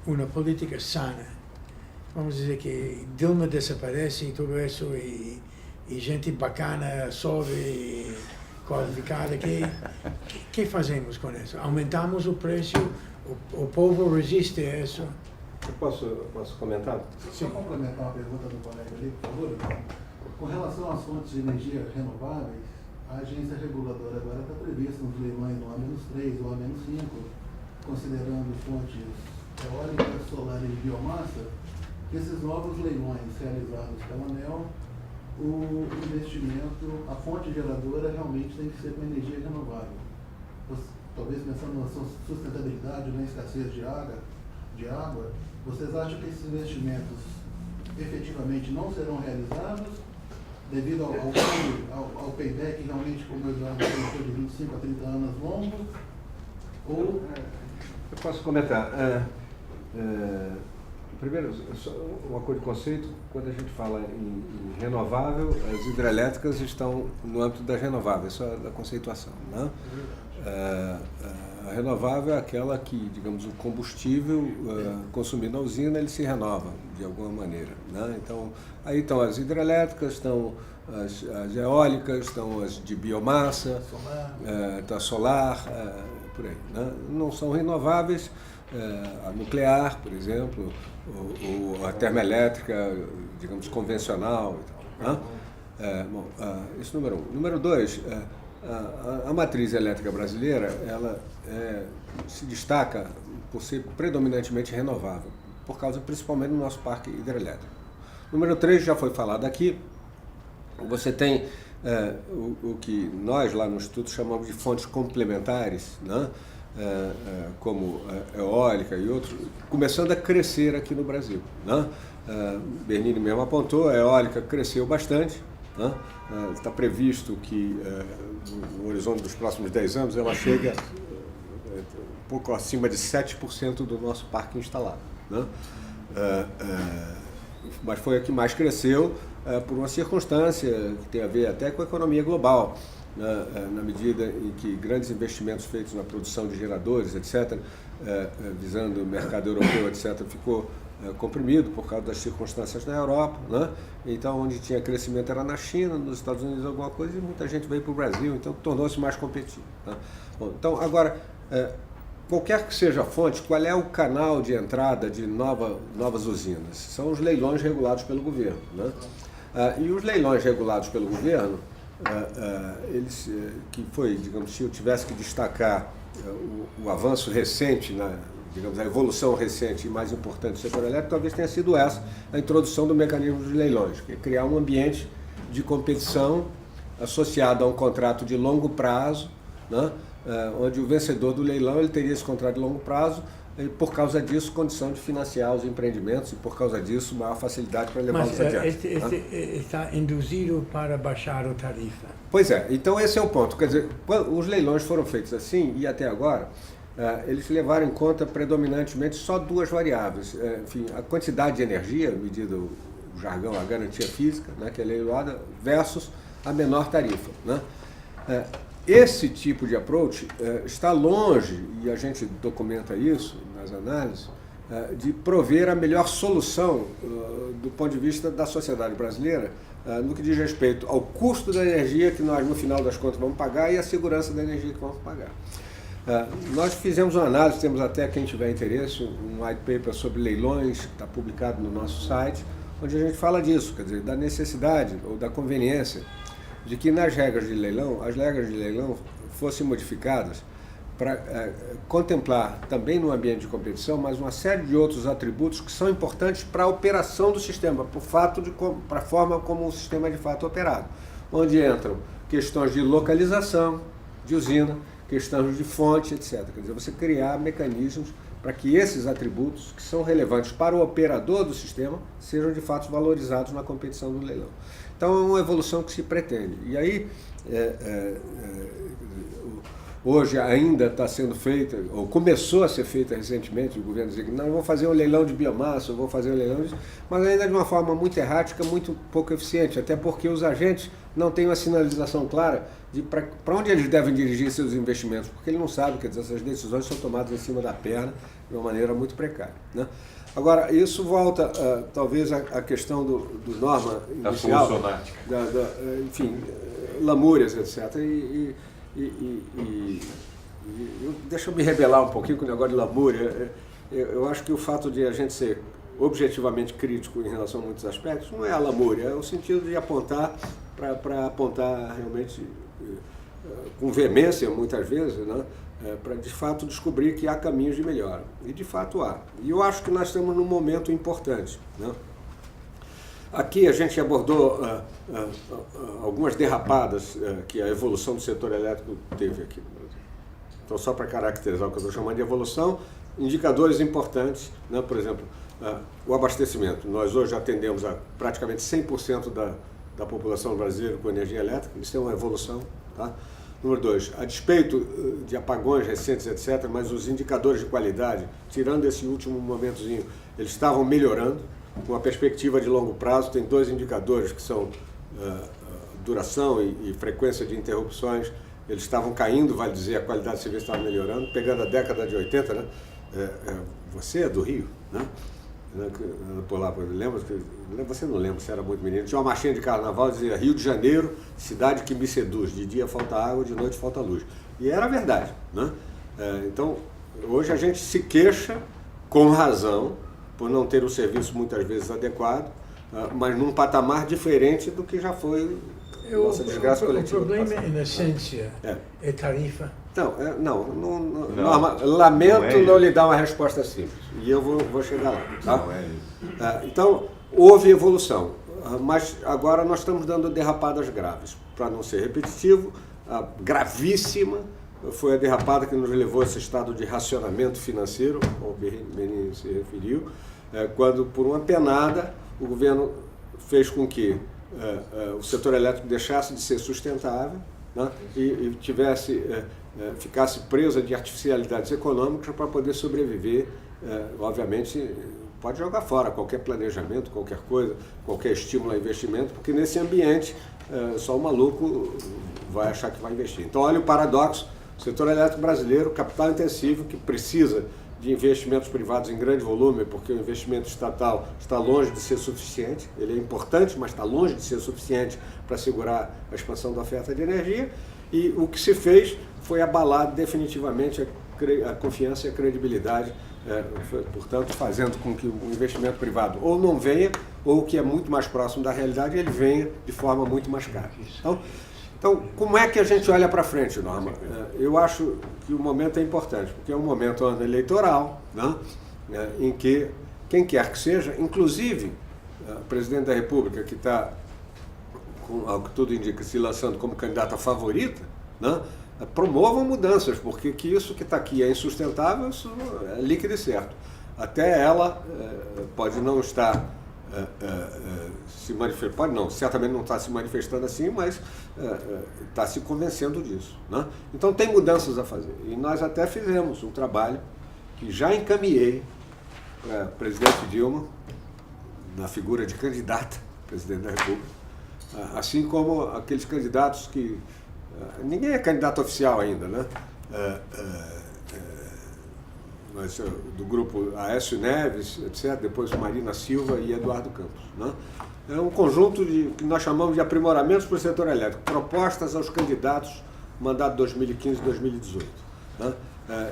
uma política sana. Vamos dizer que Dilma desaparece e tudo isso, e gente bacana sobe, e qualificada. Que fazemos com isso? Aumentamos o preço, o povo resiste a isso. Eu posso comentar? Só complementar uma pergunta do colega ali, por favor. Com relação às fontes de energia renováveis, a agência reguladora agora está prevista nos leilões no A-3 ou A-5, considerando fontes eólica, solar e biomassa, que esses novos leilões realizados pela ANEEL, o investimento, a fonte geradora realmente tem que ser com energia renovável. Talvez pensando na sustentabilidade, na escassez de água, vocês acham que esses investimentos efetivamente não serão realizados devido ao payback realmente, como eu já falei, de 25 a 30 anos longo? Ou... Eu posso comentar. Primeiro, uma coisa de conceito, quando a gente fala em renovável, as hidrelétricas estão no âmbito das renováveis, só da conceituação, né? A renovável é aquela que, digamos, o combustível consumido na usina, ele se renova de alguma maneira, né? Então, aí estão as hidrelétricas, estão as eólicas, estão as de biomassa, está solar, por aí, né? Não são renováveis, a nuclear, por exemplo, ou a termoelétrica, digamos, convencional e tal, né? Isso número 1. Número 2, a matriz elétrica brasileira, ela se destaca por ser predominantemente renovável, por causa principalmente do nosso parque hidrelétrico. Número 3, já foi falado aqui, você tem o que nós lá no Instituto chamamos de fontes complementares, né? Como eólica e outros, começando a crescer aqui no Brasil, né? Bernini mesmo apontou, a eólica cresceu bastante, né? Está previsto que no horizonte dos próximos 10 anos ela chega um pouco acima de 7% do nosso parque instalado, né? Mas foi a que mais cresceu por uma circunstância que tem a ver até com a economia global, na medida em que grandes investimentos feitos na produção de geradores, etc., visando o mercado europeu, etc., ficou comprimido por causa das circunstâncias na Europa, né? Então, onde tinha crescimento era na China, nos Estados Unidos alguma coisa, e muita gente veio para o Brasil, então tornou-se mais competitivo, tá? Bom, então, agora, qualquer que seja a fonte, qual é o canal de entrada de novas usinas? São os leilões regulados pelo governo, né? E os leilões regulados pelo governo, eles, que foi, digamos, se eu tivesse que destacar o avanço recente, digamos, a evolução recente e mais importante do setor elétrico, talvez tenha sido essa, a introdução do mecanismo de leilões, que é criar um ambiente de competição associado a um contrato de longo prazo, né? Onde o vencedor do leilão ele teria esse contrato de longo prazo e, por causa disso, condição de financiar os empreendimentos e, por causa disso, maior facilidade para levá-los adiante. Está induzido para baixar a tarifa. Pois é, então esse é o ponto. Quer dizer, os leilões foram feitos assim e até agora eles levaram em conta predominantemente só duas variáveis. Enfim, a quantidade de energia, medida o jargão, a garantia física, né, que é leiloada, versus a menor tarifa, né? Esse tipo de approach está longe, e a gente documenta isso nas análises, de prover a melhor solução do ponto de vista da sociedade brasileira no que diz respeito ao custo da energia que nós, no final das contas, vamos pagar e a segurança da energia que vamos pagar. Nós fizemos uma análise, temos até, quem tiver interesse, um white paper sobre leilões, que está publicado no nosso site, onde a gente fala disso, quer dizer, da necessidade ou da conveniência de que nas regras de leilão, as regras de leilão fossem modificadas para contemplar também no ambiente de competição, mas uma série de outros atributos que são importantes para a operação do sistema, para a forma como o sistema é de fato operado, onde entram questões de localização de usina, questões de fonte, etc. Quer dizer, você criar mecanismos para que esses atributos, que são relevantes para o operador do sistema, sejam de fato valorizados na competição do leilão. Então, é uma evolução que se pretende. E aí, hoje ainda está sendo feita, ou começou a ser feita recentemente, o governo dizia que não, eu vou fazer um leilão de biomassa, eu vou fazer um leilão disso, mas ainda de uma forma muito errática, muito pouco eficiente, até porque os agentes não têm uma sinalização clara de para onde eles devem dirigir seus investimentos, porque ele não sabe, quer dizer, essas decisões são tomadas em cima da perna de uma maneira muito precária, né? Agora, isso volta, talvez, à questão do norma inicial, enfim, lamúrias, etc. Deixa eu me rebelar um pouquinho com o negócio de lamúria. Eu acho que o fato de a gente ser objetivamente crítico em relação a muitos aspectos não é a lamúria, é o sentido de apontar para apontar realmente com veemência, muitas vezes, né, para de fato descobrir que há caminhos de melhora. E de fato há. E eu acho que nós estamos num momento importante, né? Aqui a gente abordou algumas derrapadas que a evolução do setor elétrico teve aqui no Brasil. Então, só para caracterizar o que eu estou chamando de evolução, indicadores importantes, né? Por exemplo, o abastecimento. Nós hoje atendemos a praticamente 100% da população brasileira com energia elétrica, isso é uma evolução, tá? Número 2, a despeito de apagões recentes, etc., mas os indicadores de qualidade, tirando esse último momentozinho, eles estavam melhorando. Com a perspectiva de longo prazo, tem 2 indicadores que são duração e frequência de interrupções. Eles estavam caindo, vale dizer, a qualidade de serviço estava melhorando, pegando a década de 80, né? Você é do Rio, né? Por lá, lembra? Você não lembra, você era muito menino. Tinha uma marchinha de carnaval, dizia: Rio de Janeiro, cidade que me seduz, de dia falta água, de noite falta luz. E era verdade, né? Então, hoje a gente se queixa, com razão, por não ter o serviço muitas vezes adequado, mas num patamar diferente do que já foi nossa desgraça coletiva. O problema, em essência, é tarifa? Lamento não lhe dar uma resposta simples, e eu vou chegar lá. Tá? Então, houve evolução, mas agora nós estamos dando derrapadas graves. Para não ser repetitivo, a gravíssima foi a derrapada que nos levou a esse estado de racionamento financeiro, ao que o Benin se referiu, quando, por uma penada, o governo fez com que o setor elétrico deixasse de ser sustentável, né, e ficasse presa de artificialidades econômicas para poder sobreviver. Obviamente, pode jogar fora qualquer planejamento, qualquer coisa, qualquer estímulo a investimento, porque nesse ambiente só o maluco vai achar que vai investir. Então, olha o paradoxo: o setor elétrico brasileiro, capital intensivo, que precisa de investimentos privados em grande volume, porque o investimento estatal está longe de ser suficiente. Ele é importante, mas está longe de ser suficiente para segurar a expansão da oferta de energia. E o que se fez foi abalar definitivamente a confiança e a credibilidade, portanto, fazendo com que o investimento privado ou não venha, ou o que é muito mais próximo da realidade, ele venha de forma muito mais cara. Então, como é que a gente olha para frente, Norma? Eu acho que o momento é importante, porque é um momento eleitoral, né, em que quem quer que seja, inclusive o presidente da República, que está, ao que tudo indica, se lançando como candidata favorita, né, promovam mudanças, porque isso que está aqui é insustentável, isso é líquido e certo. Até ela pode não estar se manifestando, pode não, certamente não está se manifestando assim, mas está se convencendo disso, né? Então tem mudanças a fazer, e nós até fizemos um trabalho que já encaminhei para a presidente Dilma, na figura de candidata presidente da República, assim como aqueles candidatos que ninguém é candidato oficial ainda, né? Mas, do grupo Aécio Neves, etc., depois Marina Silva e Eduardo Campos, né? É um conjunto que nós chamamos de aprimoramentos para o setor elétrico, propostas aos candidatos mandato 2015 e 2018. Né?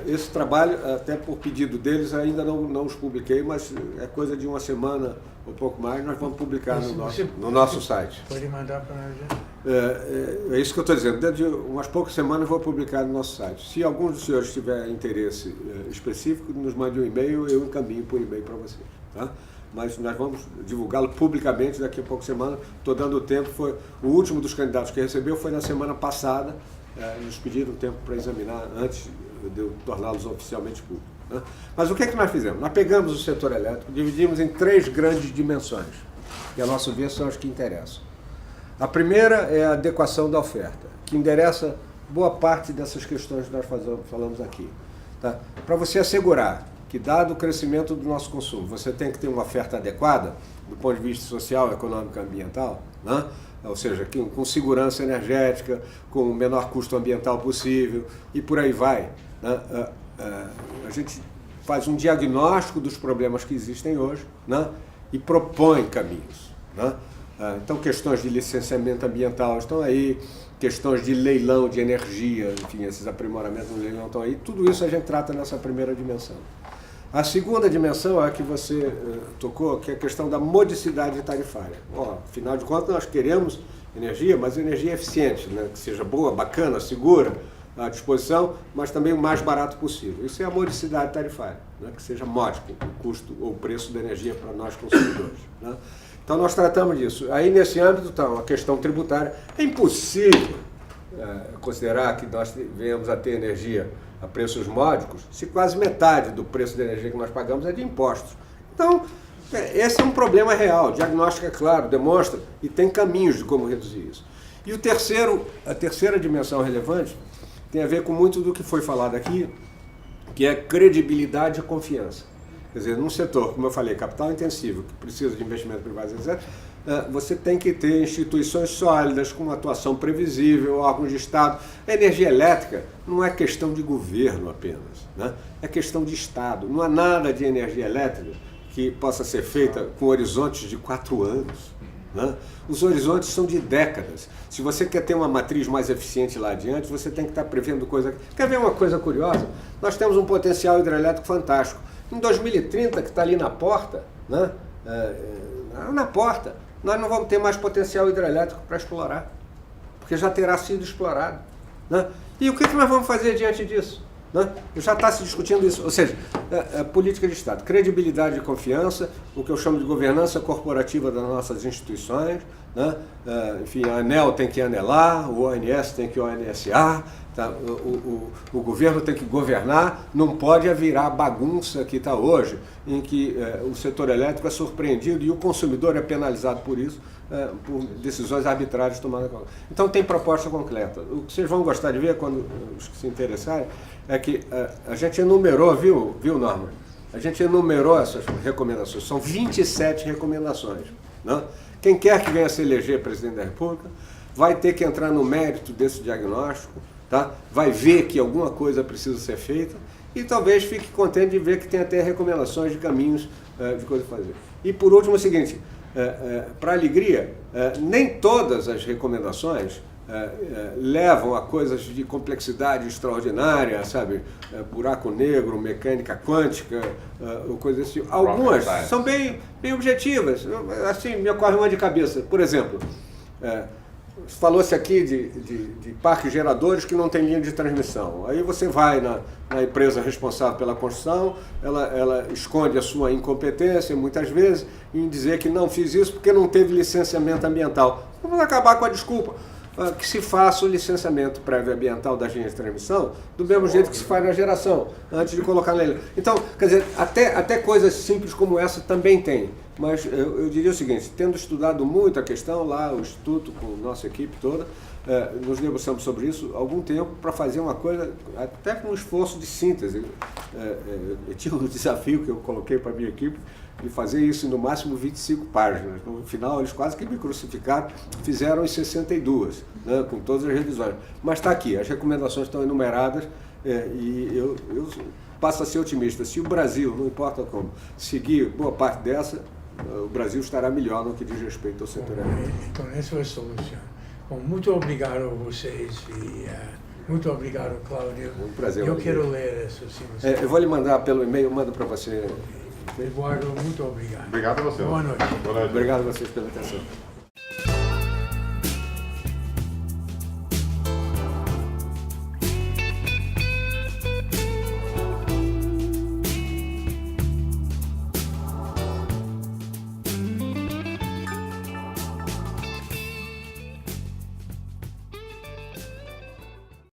Esse trabalho, até por pedido deles, ainda não os publiquei, mas é coisa de uma semana ou pouco mais, nós vamos publicar no nosso site. Pode mandar para nós já? É isso que eu estou dizendo. Dentro de umas poucas semanas eu vou publicar no nosso site. Se algum dos senhores tiver interesse específico, nos mande um e-mail, eu encaminho por e-mail para vocês. Tá? Mas nós vamos divulgá-lo publicamente daqui a poucas semanas. Estou dando o tempo. O último dos candidatos que recebeu foi na semana passada. Nos pediram tempo para examinar antes de eu torná-los oficialmente públicos. Né? Mas o que é que nós fizemos? Nós pegamos o setor elétrico, dividimos em 3 grandes dimensões, que a nosso ver são as que interessam. A primeira é a adequação da oferta, que endereça boa parte dessas questões que nós falamos aqui. Tá? Para você assegurar que, dado o crescimento do nosso consumo, você tem que ter uma oferta adequada, do ponto de vista social, econômico e ambiental, né? Ou seja, com segurança energética, com o menor custo ambiental possível, e por aí vai. Né? A gente faz um diagnóstico dos problemas que existem hoje, né? E propõe caminhos. Né? Então, questões de licenciamento ambiental estão aí, questões de leilão de energia, enfim, esses aprimoramentos no leilão estão aí. Tudo isso a gente trata nessa primeira dimensão. A segunda dimensão é a que você tocou, que é a questão da modicidade tarifária. Afinal de contas, nós queremos energia, mas energia eficiente, né? Que seja boa, bacana, segura, à disposição, mas também o mais barato possível. Isso é a modicidade tarifária, né? Que seja módico o custo ou o preço da energia para nós consumidores, né? Então nós tratamos disso. Aí nesse âmbito está a questão tributária. É impossível considerar que nós venhamos a ter energia a preços módicos se quase metade do preço da energia que nós pagamos é de impostos. Então, esse é um problema real. O diagnóstico é claro, demonstra e tem caminhos de como reduzir isso. E a terceira dimensão relevante tem a ver com muito do que foi falado aqui, que é credibilidade e confiança. Quer dizer, num setor, como eu falei, capital intensivo, que precisa de investimento privado, etc., você tem que ter instituições sólidas, com uma atuação previsível, órgãos de Estado. A energia elétrica não é questão de governo apenas, né? É questão de Estado. Não há nada de energia elétrica que possa ser feita com horizontes de 4 anos. Né? Os horizontes são de décadas. Se você quer ter uma matriz mais eficiente lá adiante, você tem que estar prevendo coisa. Quer ver uma coisa curiosa? Nós temos um potencial hidrelétrico fantástico. Em 2030, que está ali na porta, né? Na porta, nós não vamos ter mais potencial hidrelétrico para explorar, porque já terá sido explorado, né? E o que nós vamos fazer diante disso? Né? Já está se discutindo isso, ou seja, política de Estado, credibilidade e confiança, o que eu chamo de governança corporativa das nossas instituições, né? Enfim, a ANEEL tem que anelar, o ONS tem que ONSA, tá? O governo tem que governar, não pode virar a bagunça que está hoje, em que o setor elétrico é surpreendido e o consumidor é penalizado por isso, por decisões arbitrárias tomadas. Então tem proposta concreta. O que vocês vão gostar de ver, quando os que se interessarem, é que a gente enumerou, viu, Norma? A gente enumerou essas recomendações, são 27 recomendações, né? Quem quer que venha se eleger presidente da República vai ter que entrar no mérito desse diagnóstico, tá? Vai ver que alguma coisa precisa ser feita e talvez fique contente de ver que tem até recomendações de caminhos de coisa a fazer. E por último é o seguinte, para alegria, nem todas as recomendações levam a coisas de complexidade extraordinária, sabe? Buraco negro, mecânica quântica, ou coisas assim. Algumas são bem objetivas. Assim, me ocorre uma de cabeça. Por exemplo, falou-se aqui de parques geradores que não tem linha de transmissão. Aí você vai na empresa responsável pela construção, ela esconde a sua incompetência, muitas vezes, em dizer que não fiz isso porque não teve licenciamento ambiental. Vamos acabar com a desculpa. Que se faça o licenciamento prévio ambiental da linha de transmissão do mesmo jeito que se faz na geração, antes de colocar na lei. Então, quer dizer, até coisas simples como essa também tem. Mas eu diria o seguinte, tendo estudado muito a questão lá, o Instituto, com a nossa equipe toda, nos debruçamos sobre isso há algum tempo para fazer uma coisa, até com um esforço de síntese. Eu tinha um desafio que eu coloquei para a minha equipe, de fazer isso em no máximo 25 páginas. No final, eles quase que me crucificaram, fizeram em 62, né, com todas as revisões. Mas está aqui, as recomendações estão enumeradas e eu passo a ser otimista. Se o Brasil, não importa como, seguir boa parte dessa, o Brasil estará melhor no que diz respeito ao setor elétrico. Então, essa é a solução. Bom, muito obrigado a vocês e muito obrigado, Cláudio. Um prazer. Eu quero ler isso. Eu vou lhe mandar pelo e-mail, eu mando para você. Eduardo, muito obrigado. Obrigado a você. Boa noite. Boa noite. Obrigado a vocês pela atenção.